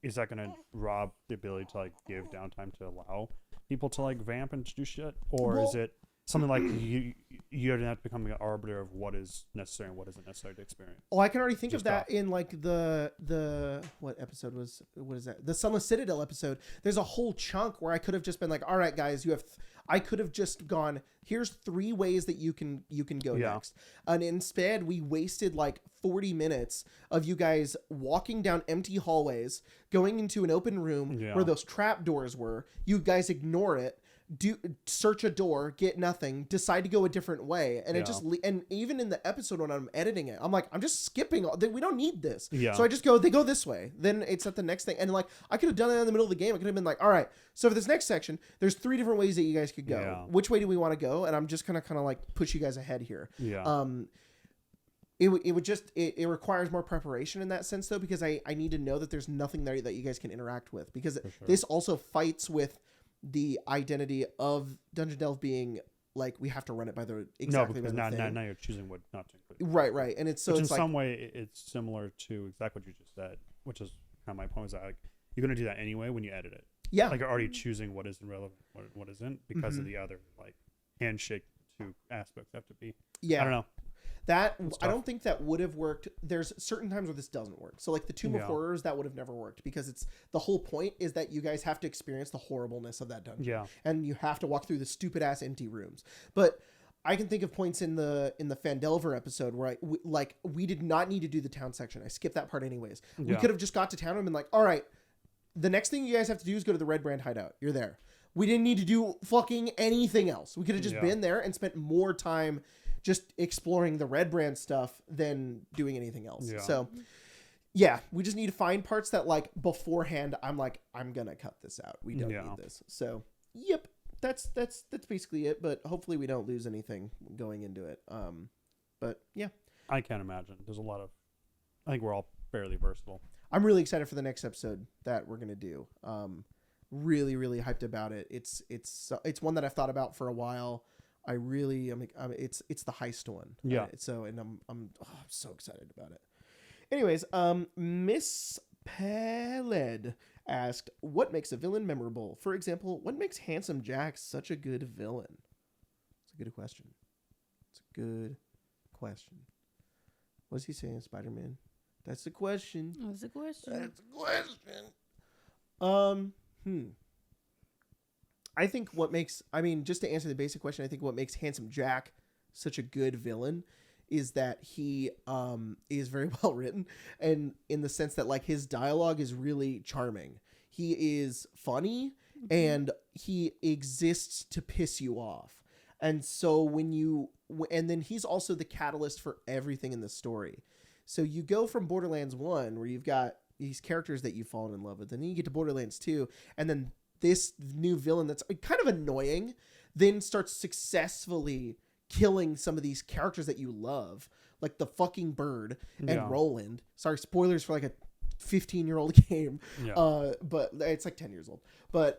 is that going to rob the ability to like give downtime to allow people to like vamp and do shit, or is it something like you don't have to become an arbiter of what is necessary and what isn't necessary to experience? Oh, I can already think of that in like the what episode was, what is that? The Sunless Citadel episode. There's a whole chunk where I could have just been like, all right, guys, you have I could have just gone, here's 3 ways that you can go next. And instead we wasted like 40 minutes of you guys walking down empty hallways, going into an open room where those trap doors were. You guys ignore it. Search a door, get nothing, decide to go a different way, and it just and even in the episode when I'm editing it, I'm like, I'm just skipping we don't need this. So I just go, they go this way, then it's at the next thing, and like I could have done it in the middle of the game. I could have been like, all right, so for this next section there's 3 different ways that you guys could go. Which way do we want to go? And I'm just kind of like push you guys ahead here. It would just it requires more preparation in that sense though, because I need to know that there's nothing there that you guys can interact with, because this also fights with the identity of Dungeon Delve being like, we have to run it by the exactly because by the thing. now you're choosing what not to include. Right, and it's so which it's in like, some way it's similar to exactly what you just said, which is kind of my point. Is that like you're gonna do that anyway when you edit it. Yeah, like you're already choosing what is relevant, what isn't, because of the other like handshake two aspects have to be. I don't know. That I don't think that would have worked. There's certain times where this doesn't work. So like the Tomb of Horrors, that would have never worked, because it's the whole point is that you guys have to experience the horribleness of that dungeon. And you have to walk through the stupid ass empty rooms. But I can think of points in the Fandelver episode where we did not need to do the town section. I skipped that part anyways. We could have just got to town and been like, all right, the next thing you guys have to do is go to the Red Brand hideout. You're there. We didn't need to do fucking anything else. We could have just been there and spent more time just exploring the Red Brand stuff than doing anything else. So we just need to find parts that like beforehand I'm like, I'm gonna cut this out. We don't need this. So that's basically it. But hopefully we don't lose anything going into it. But yeah, I can't imagine. There's a lot of. I think we're all fairly versatile. I'm really excited for the next episode that we're gonna do. Really, really hyped about it. It's one that I've thought about for a while. It's the heist one. I'm so excited about it. Anyways, Miss Peled asked, what makes a villain memorable? For example, what makes Handsome Jack such a good villain? It's a good question. What's he saying, Spider-Man? That's the question. I think just to answer the basic question, I think what makes Handsome Jack such a good villain is that he is very well written, and in the sense that like his dialogue is really charming. He is funny and he exists to piss you off. And so and then he's also the catalyst for everything in the story. So you go from Borderlands 1 where you've got these characters that you've fallen in love with, and then you get to Borderlands 2, and then this new villain that's kind of annoying then starts successfully killing some of these characters that you love, like the fucking bird and Roland. Sorry, spoilers for like a 15-year-old game. But it's like 10 years old. But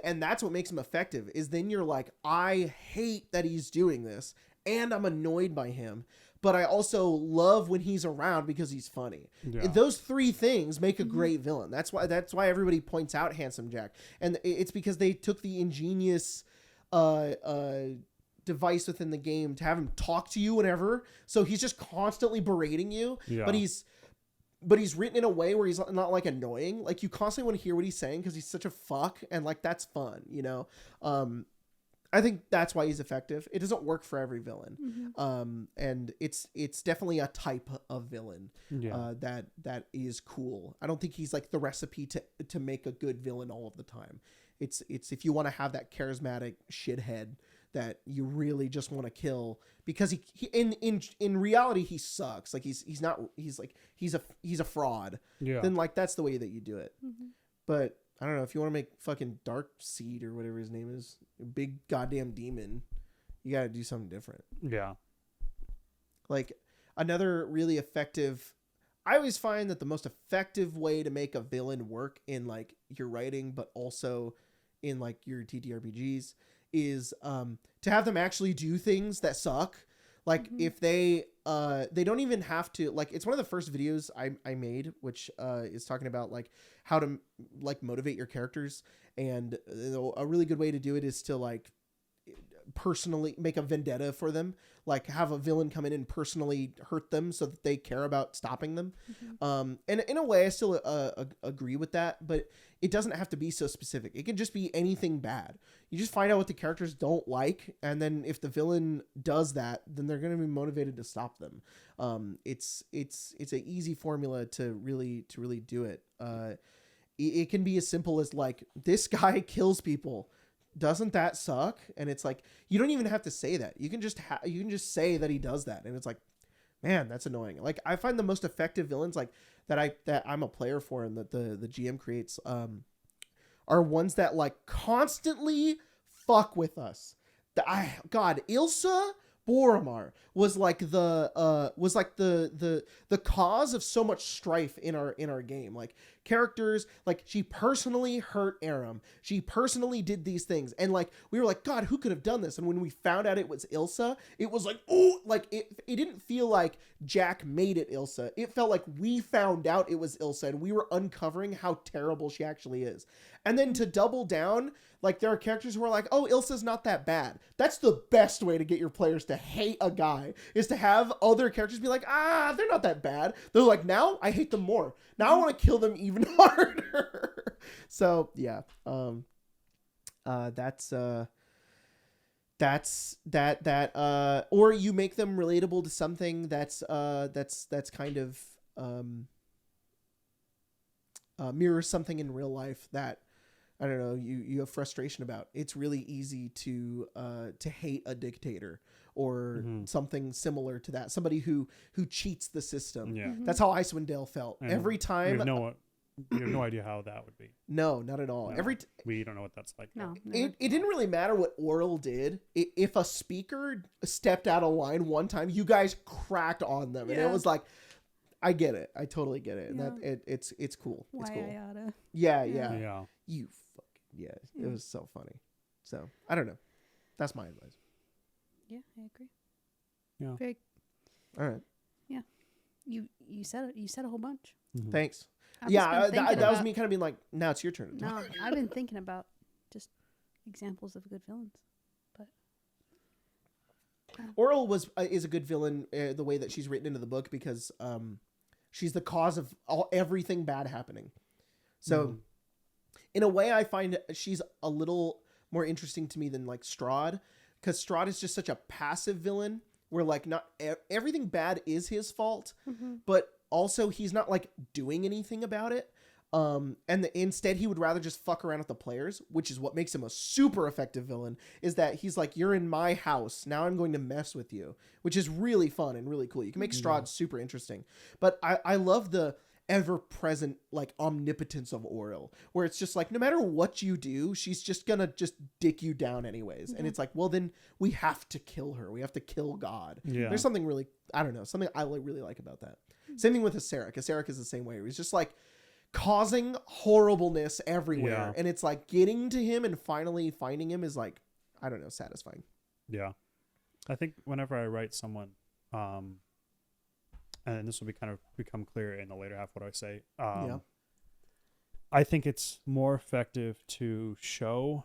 and that's what makes him effective, is then you're like, I hate that he's doing this and I'm annoyed by him, but I also love when he's around because he's funny. Those 3 things make a great villain. That's why everybody points out Handsome Jack. And it's because they took the ingenious device within the game to have him talk to you whenever. So he's just constantly berating you, but he's written in a way where he's not like annoying. Like you constantly want to hear what he's saying because he's such a fuck, and like that's fun, you know? I think that's why he's effective. It doesn't work for every villain. And it's definitely a type of villain that is cool. I don't think he's like the recipe to make a good villain all of the time. It's if you want to have that charismatic shithead that you really just want to kill, because he in reality he sucks. Like he's a fraud. Then like that's the way that you do it. But I don't know, if you want to make fucking Dark Seed or whatever his name is, a big goddamn demon, you got to do something different. Like another really effective, I always find that the most effective way to make a villain work in like your writing, but also in like your TTRPGs, is to have them actually do things that suck. Like if they don't even have to, like, it's one of the first videos I made, which is talking about like how to like motivate your characters. And a really good way to do it is to like personally make a vendetta for them, like have a villain come in and personally hurt them so that they care about stopping them. And in a way I still agree with that, but it doesn't have to be so specific. It can just be anything bad. You just find out what the characters don't like, and then if the villain does that, then they're going to be motivated to stop them. It's an easy formula to really do it. It can be as simple as like, this guy kills people. Doesn't that suck? And it's like, you don't even have to say that. You can just say that he does that, and it's like, man, that's annoying. Like, I find the most effective villains, like that I'm a player for and that the GM creates, are ones that like constantly fuck with us. God, Ilsa Boromar was like the cause of so much strife in our game. Like, characters, like, she personally hurt Aram. She personally did these things, and like, we were like, God, who could have done this? And when we found out it was Ilsa, it was like, oh, like it didn't feel like Jack made it Ilsa. It felt like we found out it was Ilsa, and we were uncovering how terrible she actually is. And then to double down, like, there are characters who are like, oh, Ilsa's not that bad. That's the best way to get your players to hate a guy, is to have other characters be like, they're not that bad. They're like, now I hate them more. Now I want to kill them even harder. So yeah, that's that. Or you make them relatable to something that's kind of mirrors something in real life that, I don't know, you have frustration about. It's really easy to hate a dictator or something similar to that. Somebody who cheats the system. Yeah. That's how Icewind Dale felt. And every time. You have no idea how that would be. No, not at all. No, we don't know what that's like. No. It didn't really matter what Oral did. If a speaker stepped out of line one time, you guys cracked on them. And it was like, I get it. I totally get it. And that it's cool. It's cool. Why I oughta. Yeah. You fucking It was so funny. So I don't know. That's my advice. Yeah, I agree. Yeah. Very. All right. Yeah. You said it. You said a whole bunch. Mm-hmm. Thanks. I've Yeah, just been that was me kind of being like, now it's your turn. No, I've been thinking about just examples of good villains, but Oral is a good villain the way that she's written into the book, because she's the cause of everything bad happening. So in a way, I find she's a little more interesting to me than like Strahd, because Strahd is just such a passive villain where like not everything bad is his fault, but also he's not like doing anything about it. Instead he would rather just fuck around with the players, which is what makes him a super effective villain, is that he's like, you're in my house, now I'm going to mess with you, which is really fun and really cool. You can make Strahd super interesting. But I love the ever-present like omnipotence of Oral, where it's just like, no matter what you do, she's just gonna just dick you down anyways. And it's like, well, then we have to kill her. We have to kill God. There's something really, I don't know, something I really like about that. Same thing with Asarik. Asarik is the same way. He's just like causing horribleness everywhere. And it's like getting to him and finally finding him is like, I don't know, satisfying. Yeah. I think whenever I write someone, and this will become clear in the later half what I say. I think it's more effective to show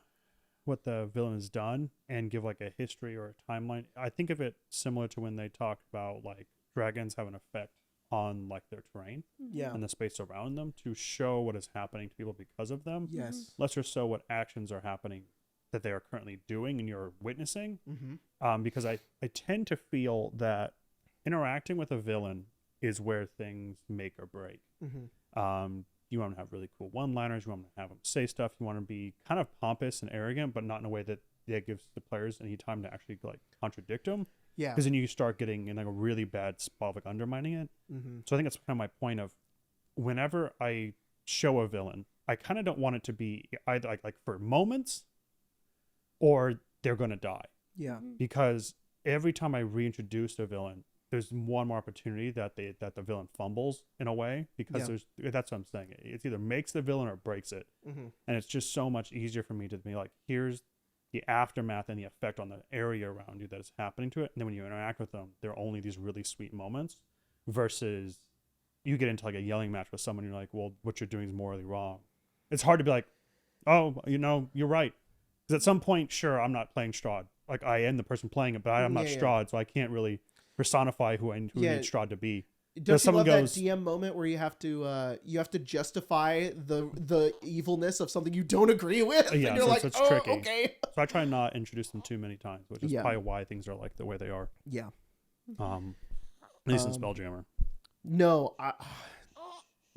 what the villain has done and give like a history or a timeline. I think of it similar to when they talked about like dragons have an effect on like their terrain and the space around them, to show what is happening to people because of them. Yes. Less or so what actions are happening that they are currently doing and you're witnessing. Because I tend to feel that interacting with a villain is where things make or break. You want to have really cool one-liners. You want to have them say stuff. You want to be kind of pompous and arrogant, but not in a way that gives the players any time to actually like contradict them. Yeah. Because then you start getting in like a really bad spot of like undermining it. So I think that's kind of my point of, whenever I show a villain, I kind of don't want it to be either like for moments or they're going to die. Yeah. Because every time I reintroduce a villain, there's one more opportunity that the villain fumbles in a way, because that's what I'm saying. It either makes the villain or breaks it. And it's just so much easier for me to be like, here's the aftermath and the effect on the area around you that is happening to it. And then when you interact with them, there are only these really sweet moments, versus you get into like a yelling match with someone. You're like, well, what you're doing is morally wrong. It's hard to be like, oh, you're right. Because at some point, sure, I'm not playing Strahd. like I am the person playing it, but I'm not Strahd, so I can't really personify who I need Strahd to be. Don't you love that DM moment where you have to justify the evilness of something you don't agree with? Yeah, and you're so it's tricky. Okay. So I try not to introduce them too many times, which is probably why things are like the way they are. Yeah. At least in Spelljammer. No,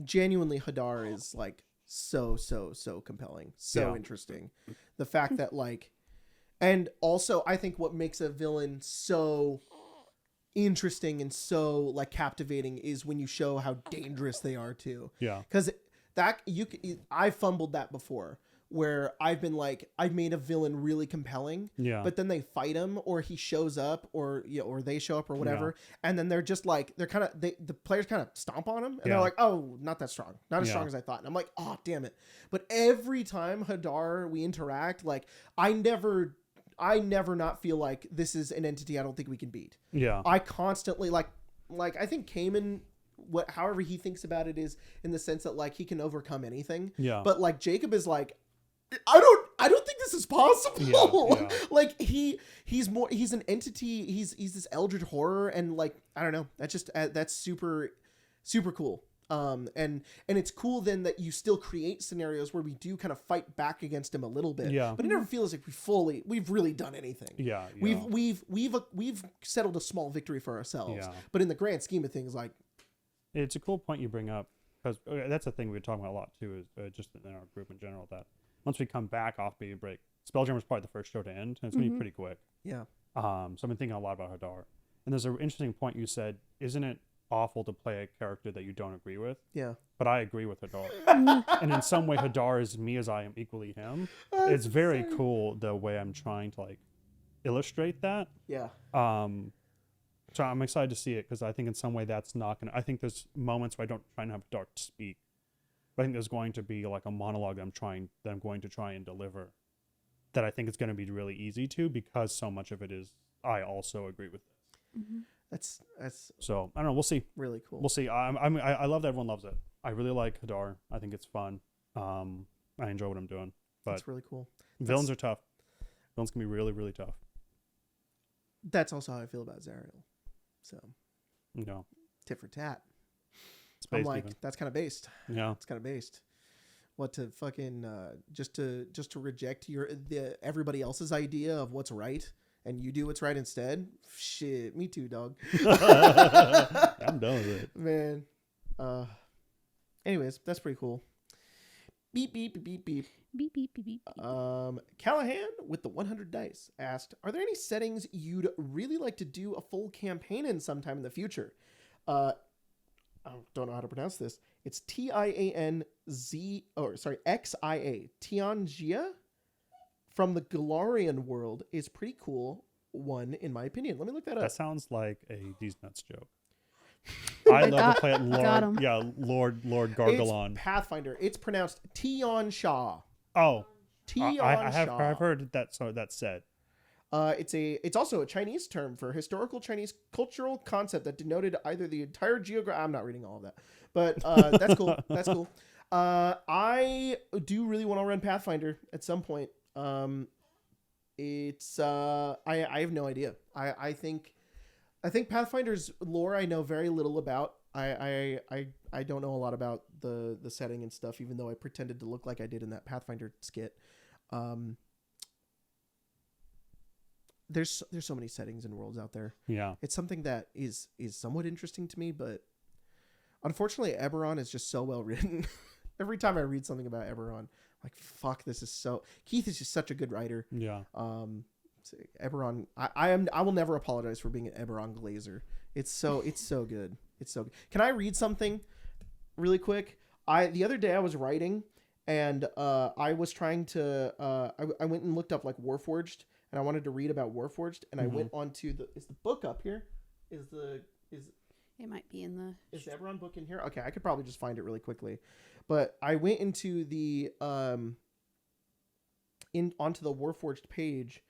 genuinely Hadar is like so compelling, so interesting. The fact that like, and also I think what makes a villain so interesting and so like captivating is when you show how dangerous they are too. Yeah. Because I fumbled that before, where I've been like, I've made a villain really compelling, but then they fight him, or he shows up, or or they show up, or whatever, and then they're just like, the players kind of stomp on him, and they're like, oh, not that strong, not as strong as I thought, and I'm like, oh, damn it. But every time Hadar we interact, like I never not feel like this is an entity I don't think we can beat. Yeah. I constantly like I think Cayman, however he thinks about it is in the sense that like he can overcome anything. Yeah. But like Jacob is like, I don't think this is possible. Yeah. Like he's an entity. He's this eldritch horror, and like I don't know. That's just that's super cool. And it's cool then that you still create scenarios where we do kind of fight back against him a little bit. Yeah. But it never feels like we've really done anything. Yeah. We've settled a small victory for ourselves. Yeah. But in the grand scheme of things, like, it's a cool point you bring up, because that's a thing we're talking about a lot too, is just in our group in general, that once we come back off baby break, Spelljammer is probably the first show to end, and it's gonna be pretty quick. Yeah. So I've been thinking a lot about Hadar, and there's an interesting point you said. Isn't it awful to play a character that you don't agree with? Yeah. But I agree with Hadar. And in some way Hadar is me as I am equally him. It's very cool the way I'm trying to like illustrate that. Yeah. So I'm excited to see it, because I think in some way that's not gonna, I think there's moments where I don't try and have Hadar speak, but I think there's going to be like a monologue that I'm going to try and deliver, that I think it's going to be really easy to, because so much of it is I also agree with this. Mm-hmm. That's so I don't know. We'll see. Really cool. We'll see. I love that everyone loves it. I really like Hadar. I think it's fun. I enjoy what I'm doing. But that's really cool. Villains are tough. Villains can be really, really tough. That's also how I feel about Zariel. So, tit for tat. I'm like, even. That's kind of based. Yeah, it's kind of based. What, to fucking just to reject everybody else's idea of what's right, and you do what's right instead? Shit, me too, dog. I'm done with it, man. Anyways, that's pretty cool. Beep beep beep beep beep. Beep beep beep beep. Callahan with the 100 dice asked, "Are there any settings you'd really like to do a full campaign in sometime in the future?" I don't know how to pronounce this. It's Tianz, Xia. Tianjia from the Galarian world is pretty cool one, in my opinion. Let me look that up. That sounds like a These Nuts joke. I love to play it, Lord. Yeah, Lord Gargalon. It's Pathfinder. It's pronounced Tion Shah. Oh, I've heard that. So that's said. It's also a Chinese term for historical Chinese cultural concept that denoted either the entire I'm not reading all of that, but that's cool. That's cool. I do really want to run Pathfinder at some point. It's I have no idea. I think Pathfinder's lore I know very little about. I don't know a lot about the setting and stuff, even though I pretended to look like I did in that Pathfinder skit. There's so many settings and worlds out there. Yeah. It's something that is somewhat interesting to me, but unfortunately Eberron is just so well written. Every time I read something about Eberron, I'm like, fuck, this is so... Keith is just such a good writer. Yeah. Eberron, I will never apologize for being an Eberron glazer. It's so good. It's so good. Can I read something really quick? The other day I was writing, and I was trying to I went and looked up like Warforged, and I wanted to read about Warforged, and I went on to is the book up here? Is it might be in the... Is the Eberron book in here? Okay, I could probably just find it really quickly. But I went into the onto the Warforged page,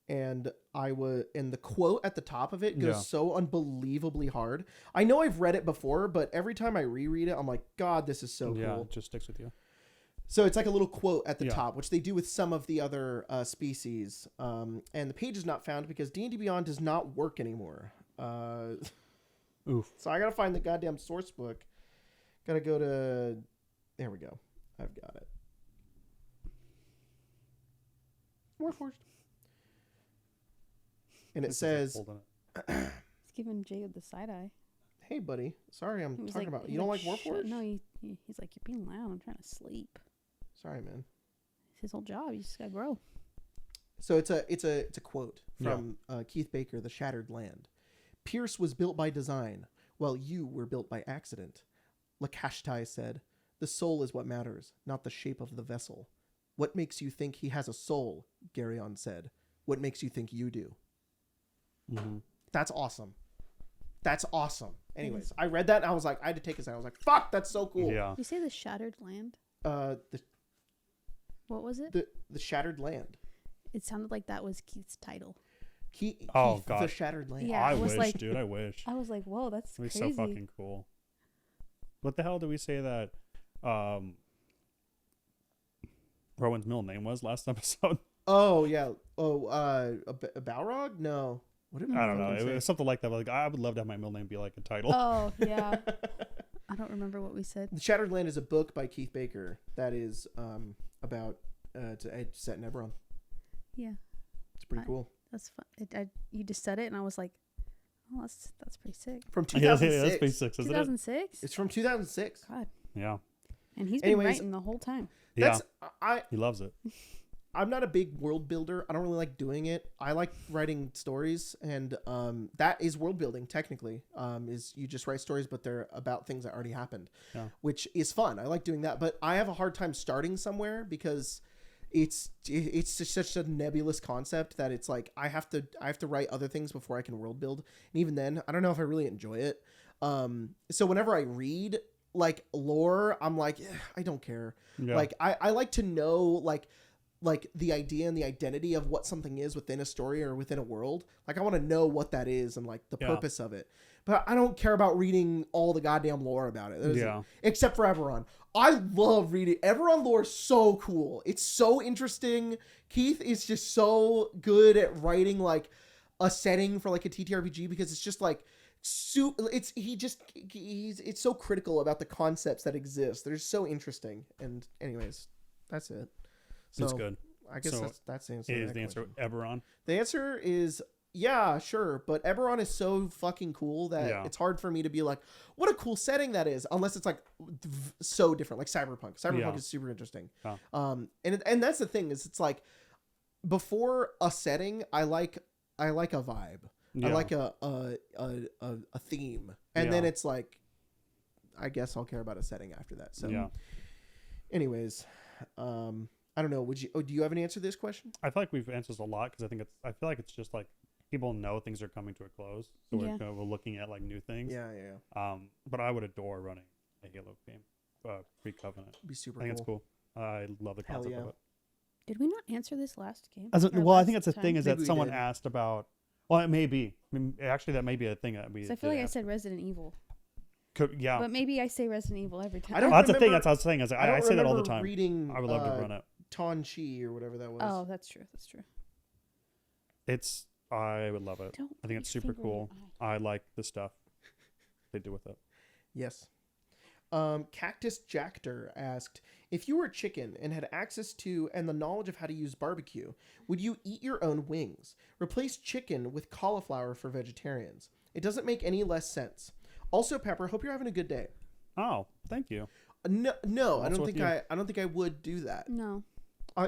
and the quote at the top of it goes so unbelievably hard. I know I've read it before, but every time I reread it, I'm like, God, this is so cool. It just sticks with you. So it's like a little quote at the Yeah. top, which they do with some of the other species. And the page is not found because D&D Beyond does not work anymore. Oof. So I gotta find the goddamn source book. Gotta go to... There we go. I've got it. Warforged. And it says... It's giving Jacob the side eye. Hey, buddy. Sorry, I'm He was talking like- about... he's You don't like, like Warforged? No, he's like, you're being loud. I'm trying to sleep. Sorry, man. It's his whole job. You just gotta grow. So it's a quote from Keith Baker, The Shattered Land. Pierce was built by design, while you were built by accident. Lakashtai said, the soul is what matters, not the shape of the vessel. What makes you think he has a soul? Garyon said. What makes you think you do? Mm-hmm. That's awesome. That's awesome. Anyways, I read that and I was like, I had to take a second. I was like, fuck, that's so cool. Yeah. You say the Shattered Land? The What was it? the Shattered Land. It sounded like that was Keith's title. Keith, Oh, God. The Shattered Land. Yeah, I it was wish, like- dude. I wish. I was like, whoa, that's It'd be crazy. so fucking cool. What the hell did we say that Rowan's middle name was last episode? Oh yeah. Oh, a Balrog? No. What did I don't know. fucking It was something like that. But like, I would love to have my middle name be like a title. Oh, yeah. I don't remember what we said. The Shattered Land is a book by Keith Baker that is about it's set in Eberron. Yeah, It's pretty cool. that's fun. You just said it, and I was like, oh, that's pretty sick. From Yeah, 2006. that's pretty sick, isn't it? 2006? It's from 2006. God. Yeah. And he's been Anyways, writing the whole time. That's He loves it. I'm not a big world builder. I don't really like doing it. I like writing stories, and that is world building. Technically, is you just write stories, but they're about things that already happened, which is fun. I like doing that, but I have a hard time starting somewhere because it's just such a nebulous concept that it's like I have to write other things before I can world build, and even then, I don't know if I really enjoy it. So whenever I read like lore, I'm like, I don't care. Yeah. Like I like to know like the idea and the identity of what something is within a story or within a world. Like I want to know what that is and like the purpose of it. But I don't care about reading all the goddamn lore about it. Except for Eberron. I love reading Eberron lore. So cool. It's so interesting. Keith is just so good at writing like a setting for like a TTRPG because it's just like it's so critical about the concepts that exist. They're so interesting. And anyways, that's it. So it's good. I guess So that's the answer. Is the answer Eberron? The answer is yeah, sure, but Eberron is so fucking cool that it's hard for me to be like, what a cool setting that is, unless it's like so different, like Cyberpunk. Cyberpunk is super interesting. And that's the thing is, it's like before a setting, I like a vibe. I like a theme, and then it's like, I guess I'll care about a setting after that. So, anyways, I don't know. Do you have an answer to this question? I feel like we've answered this a lot because I feel like it's just like people know things are coming to a close, so we're looking at like new things. Yeah. But I would adore running a Halo game, pre-Covenant. It'd be super. I think it's cool. I love the concept of it. Did we not answer this last game? I think that's the thing is Maybe that we someone did. asked about. Well, it may be. I mean, actually, that may be a thing that we. I feel like I said Resident Evil. Yeah. But maybe I say Resident Evil every time. I don't That's the thing. remember- That's what I was saying. Is I say that all the time. Reading, I would love to run it. Ton Chi or whatever that was. Oh, that's true. That's true. I would love it. Don't I think put it's your super finger in your cool. eye. I like the stuff they do with it. Yes. Cactus Jackter asked, if you were a chicken and had access to and the knowledge of how to use barbecue, would you eat your own wings? Replace chicken with cauliflower for vegetarians. It doesn't make any less sense. Also, Pepper, hope you're having a good day. Oh, thank you. No, I What's don't with think I don't think I would do that. No.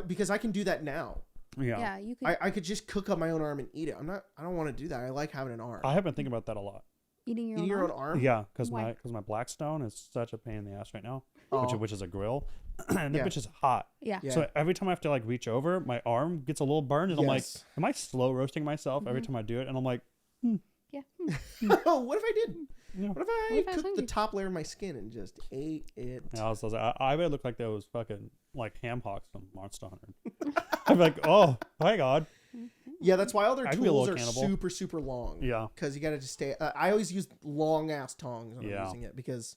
Because I can do that now. Yeah, you could. I could just cook up my own arm and eat it. I don't want to do that. I like having an arm. I have been thinking about that a lot. Eating your Eating own your own arm? arm? Yeah, because Why? my Blackstone is such a pain in the ass right now, Oh. which is a grill, and the Yeah. bitch is hot. Yeah. Yeah. So every time I have to like reach over, my arm gets a little burned, and I'm like, Yes. am I slow roasting myself every time I do it? And I'm like, Yeah. Oh, what if I did? yeah. What if What I if I was cooked the hungry? top layer of my skin and just ate it? And I was like, I would look like those fucking like ham hocks from Monster Hunter. I'm like, oh my god. Yeah, that's why all their I could be a tools little are cannibal. super, super long. Yeah. Because you got to just stay. I always use long ass tongs when I'm Yeah. using it because,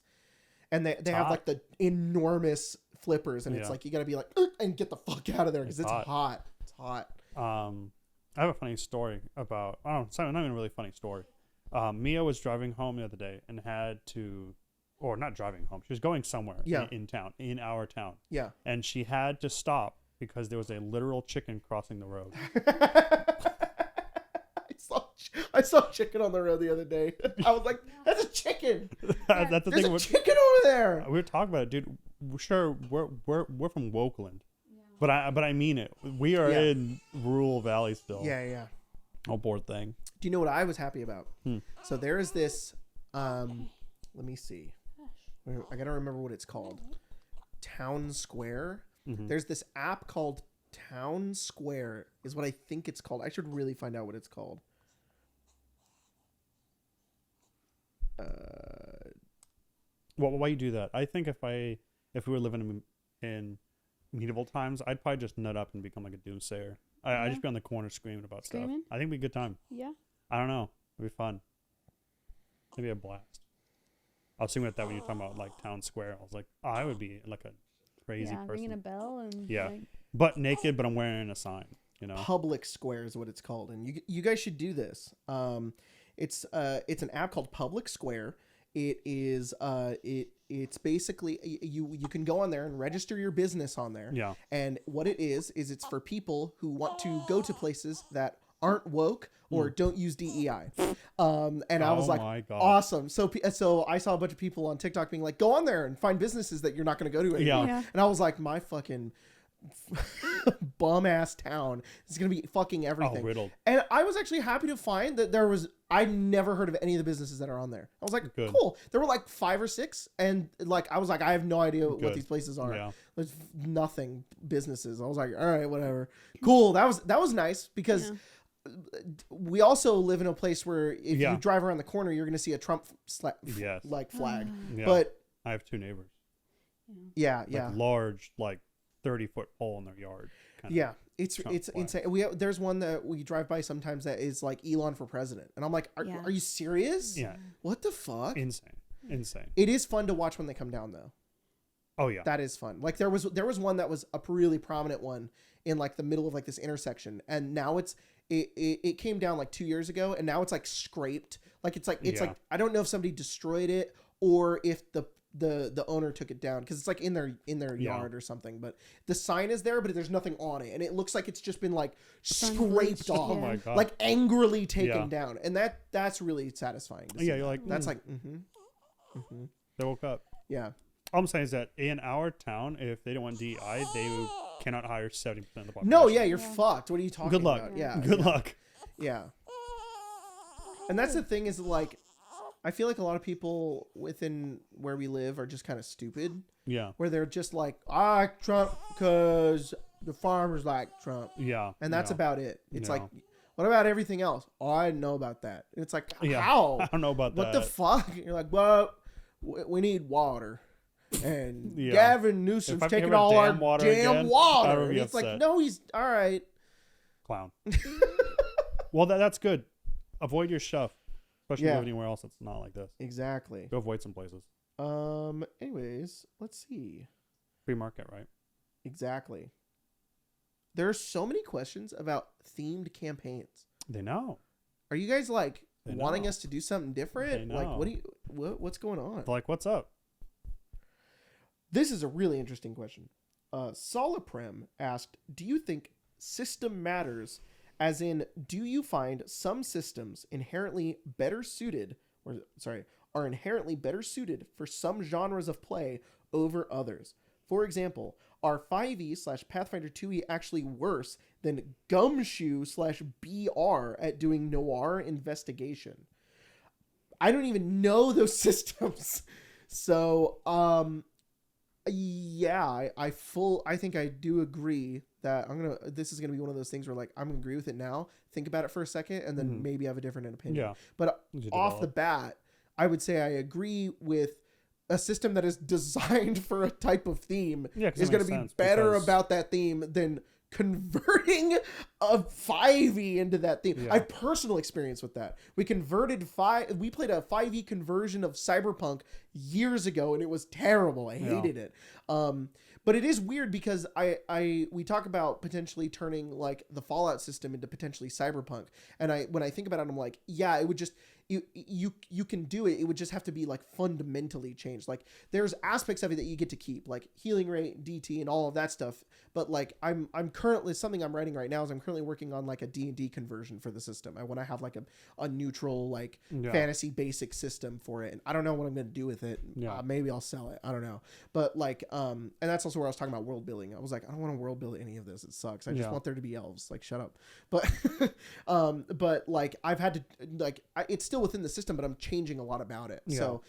and they have hot. like the enormous flippers, and it's like you got to be like and get the fuck out of there because it's hot. It's hot. I have a funny story about. I don't know. It's not even a really funny story. Mia was driving home the other day and had to, or not driving home. She was going somewhere in town, in our town. Yeah. And she had to stop because there was a literal chicken crossing the road. I saw chicken on the road the other day. I was like, "That's a chicken. That's the There's thing. a chicken over there." We were talking about it, dude. Sure, we're from Wokeland, but I mean it. We are in rural valley still. Yeah. Oh, bored thing. Do you know what I was happy about? So there is this. Let me see. I gotta remember what it's called. Town Square. Mm-hmm. There's this app called Town Square, is what I think it's called. I should really find out what it's called. Well, why you do that? I think if we were living in medieval times, I'd probably just nut up and become like a doomsayer. I'd just be on the corner screaming about stuff. I think it'd be a good time. Yeah. I don't know. It'd be fun. It'd be a blast. I was thinking about that when you were talking about like Town Square. I was like, I would be like a crazy person. Ringing a bell and but naked, but I'm wearing a sign. You know, Public Square is what it's called, and you guys should do this. It's an app called Public Square. It is it's basically you can go on there and register your business on there. Yeah. And what it is it's for people who want to go to places that aren't woke or don't use DEI. And I was like, awesome. So I saw a bunch of people on TikTok being like, go on there and find businesses that you're not going to go to anymore. Yeah. And I was like, my fucking bum ass town is going to be fucking everything. Riddled. And I was actually happy to find that I never heard of any of the businesses that are on there. I was like, cool. There were like 5 or 6. And like, I was like, I have no idea what these places are. Yeah. There's nothing businesses. I was like, all right, whatever. Cool. That was nice because we also live in a place where if you drive around the corner, you're going to see a Trump flag. Yeah. But I have 2 neighbors. Yeah. Like large, like 30-foot pole in their yard. It's insane. There's one that we drive by sometimes that is like Elon for president, and I'm like, are you serious? Yeah. What the fuck? Insane. It is fun to watch when they come down though. Oh yeah. That is fun. Like there was one that was a really prominent one in like the middle of like this intersection, and now it came down like 2 years ago, and now it's like scraped. Like it's like I don't know if somebody destroyed it or if the owner took it down because it's like in their yard or something, but the sign is there, but there's nothing on it, and it looks like it's just been like scraped off, oh my God, like angrily taken down, and that's really satisfying to see. You're like that's like they woke up. Yeah. All I'm saying is that in our town, if they don't want DEI, they cannot hire 70% of the population. No, you're fucked. What are you talking Good luck. about? Yeah. Good luck. Yeah. And that's the thing is like, I feel like a lot of people within where we live are just kind of stupid. Yeah. Where they're just like, I like Trump because the farmers like Trump. Yeah. And that's about it. It's like, what about everything else? Oh, I didn't know about that. And it's like, how? I don't know about what that. What the fuck? You're like, well, we need water. And Gavin Newsom's taking all our damn water. And it's like, no, he's all right. Clown. Well, that's good. Avoid your stuff. Especially live anywhere else that's not like this. Exactly. Go avoid some places. Anyways, let's see. Free market, right? Exactly. There are so many questions about themed campaigns. They know. Are you guys like wanting us to do something different? Like, what's going on? They're like, what's up? This is a really interesting question. Solaprem asked, do you think system matters? As in, do you find some systems are inherently better suited for some genres of play over others? For example, are 5e/Pathfinder 2e actually worse than Gumshoe/BR at doing noir investigation? I don't even know those systems. So, yeah, I think I do agree that this is gonna be one of those things where like I'm gonna agree with it now, think about it for a second, and then maybe have a different opinion. Yeah. But off the bat, I would say I agree with a system that is designed for a type of theme is gonna be better about that theme than converting a 5e into that theme. I have personal experience with that. We played a 5e conversion of Cyberpunk years ago, and it was terrible. I hated it. But it is weird because we talk about potentially turning like the Fallout system into potentially Cyberpunk, and when I think about it, I'm like, yeah, it would just you can do it. It would just have to be like fundamentally changed. Like there's aspects of it that you get to keep, like healing rate, DT, and all of that stuff. But like I'm currently, something I'm writing right now is I'm currently working on like a D&D conversion for the system. I want to have like a neutral like fantasy basic system for it, and I don't know what I'm gonna do with it. Maybe I'll sell it. I don't know. But like and that's also where I was talking about world building. I was like, I don't want to world build any of this. It sucks. I just want there to be elves. Like shut up. But but like I've had to like it's still within the system, but I'm changing a lot about it. So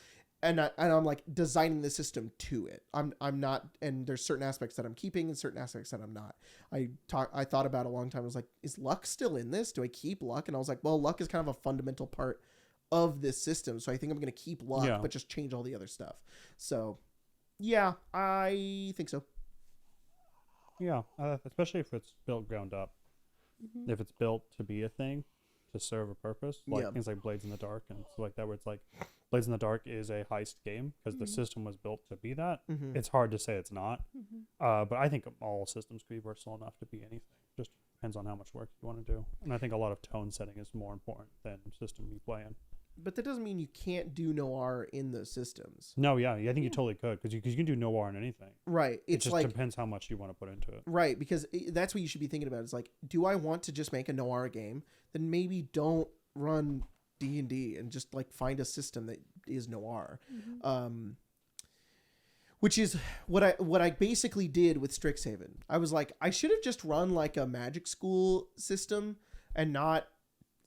and I'm like designing the system to it. I'm not, and there's certain aspects that I'm keeping and certain aspects that I'm not. I thought about it a long time. I was like, is luck still in this? Do I keep luck? And I was like, well, luck is kind of a fundamental part of this system, so I think I'm going to keep luck but just change all the other stuff. So yeah, I think so. Yeah, especially if it's built ground up. If it's built to be a thing, to serve a purpose, like things like Blades in the Dark and stuff like that, where it's like Blades in the Dark is a heist game because the system was built to be that. It's hard to say it's not, but I think all systems could be versatile enough to be anything. Just depends on how much work you want to do, and I think a lot of tone setting is more important than system you play in. But that doesn't mean you can't do noir in those systems. No, I think you totally could, because you can do noir in anything. Right. It just like, depends how much you want to put into it. Right, because that's what you should be thinking about. Is like, do I want to just make a noir game? Then maybe don't run D&D and just like find a system that is noir. Which is what I basically did with Strixhaven. I was like, I should have just run like a magic school system and not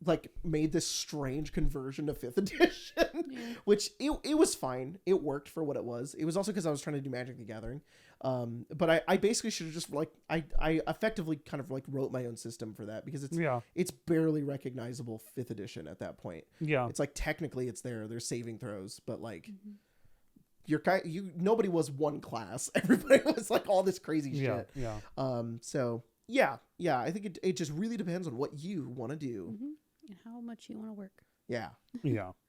like made this strange conversion to 5th edition, which it was fine. It worked for what it was. It was also because I was trying to do Magic the Gathering. But I basically should have just like, I effectively kind of like wrote my own system for that, because it's barely recognizable 5th edition at that point. Yeah. It's like, technically it's there's saving throws, but like nobody was one class. Everybody was like all this crazy shit. So I think it just really depends on what you want to do. And how much you want to work. Yeah.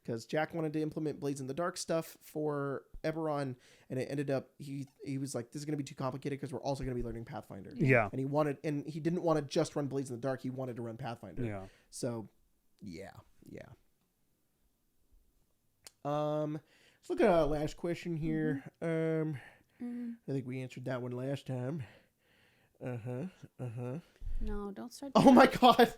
Because Jack wanted to implement Blades in the Dark stuff for Eberron, and it ended up he was like, this is going to be too complicated because we're also going to be learning Pathfinder. And he didn't want to just run Blades in the Dark. He wanted to run Pathfinder. So yeah. Let's look at our last question here. I think we answered that one last time. No, don't start. Oh my God.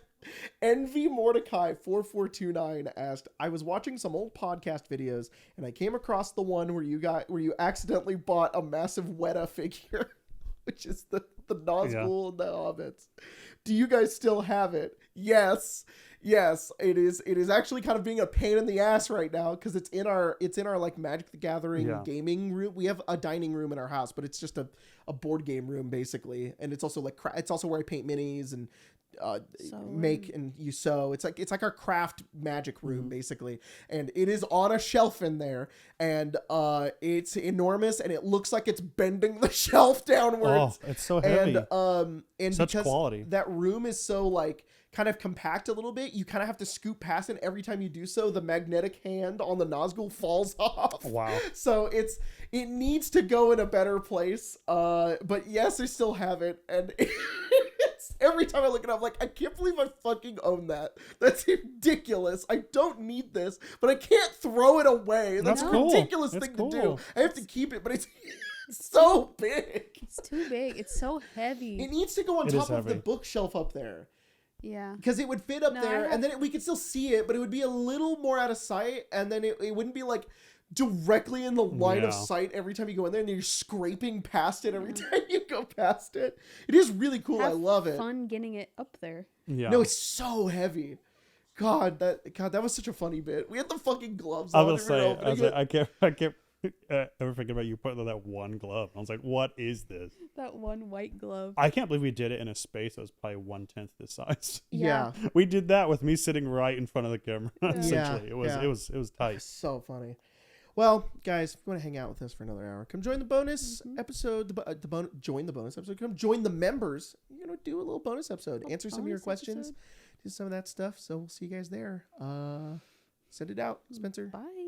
Envy Mordecai 4429 asked, I was watching some old podcast videos and I came across the one where you accidentally bought a massive Weta figure, which is the Nazgul and the Hobbits. Do you guys still have it? Yes, it is actually kind of being a pain in the ass right now, because it's in our like Magic the Gathering gaming room. We have a dining room in our house, but it's just a board game room basically, and it's also like it's also where I paint minis and make and you sew. It's like our craft magic room basically, and it is on a shelf in there, and it's enormous, and it looks like it's bending the shelf downwards. Oh, it's so heavy. And such because quality. That room is so like kind of compact a little bit, you kind of have to scoot past it. Every time you do so, the magnetic hand on the Nazgul falls off. Wow. So it needs to go in a better place. But yes, I still have it, and every time I look at it, I'm like, I can't believe I fucking own that. That's ridiculous. I don't need this, but I can't throw it away. That's a ridiculous thing to do. I have to keep it, but it's so big. It's too big. It's so heavy. It needs to go on top of the bookshelf up there. Yeah. Because it would fit up there, and then we could still see it, but it would be a little more out of sight, and then it wouldn't be like directly in the line of sight every time you go in there, and you're scraping past it every time you go past it. It is really cool. I love it. Fun getting it up there. Yeah. No, it's so heavy. God, that was such a funny bit. We had the fucking gloves on. I can't ever forget about you putting on that one glove. I was like, what is this? That one white glove. I can't believe we did it in a space that was probably 1/10 this size. Yeah. We did that with me sitting right in front of the camera. Essentially, it was tight. So funny. Well, guys, if you want to hang out with us for another hour, come join the bonus episode. Join the bonus episode. Come join the members. You're gonna do a little bonus episode. Answer some of your questions. Do some of that stuff. So we'll see you guys there. Send it out, Spencer. Bye.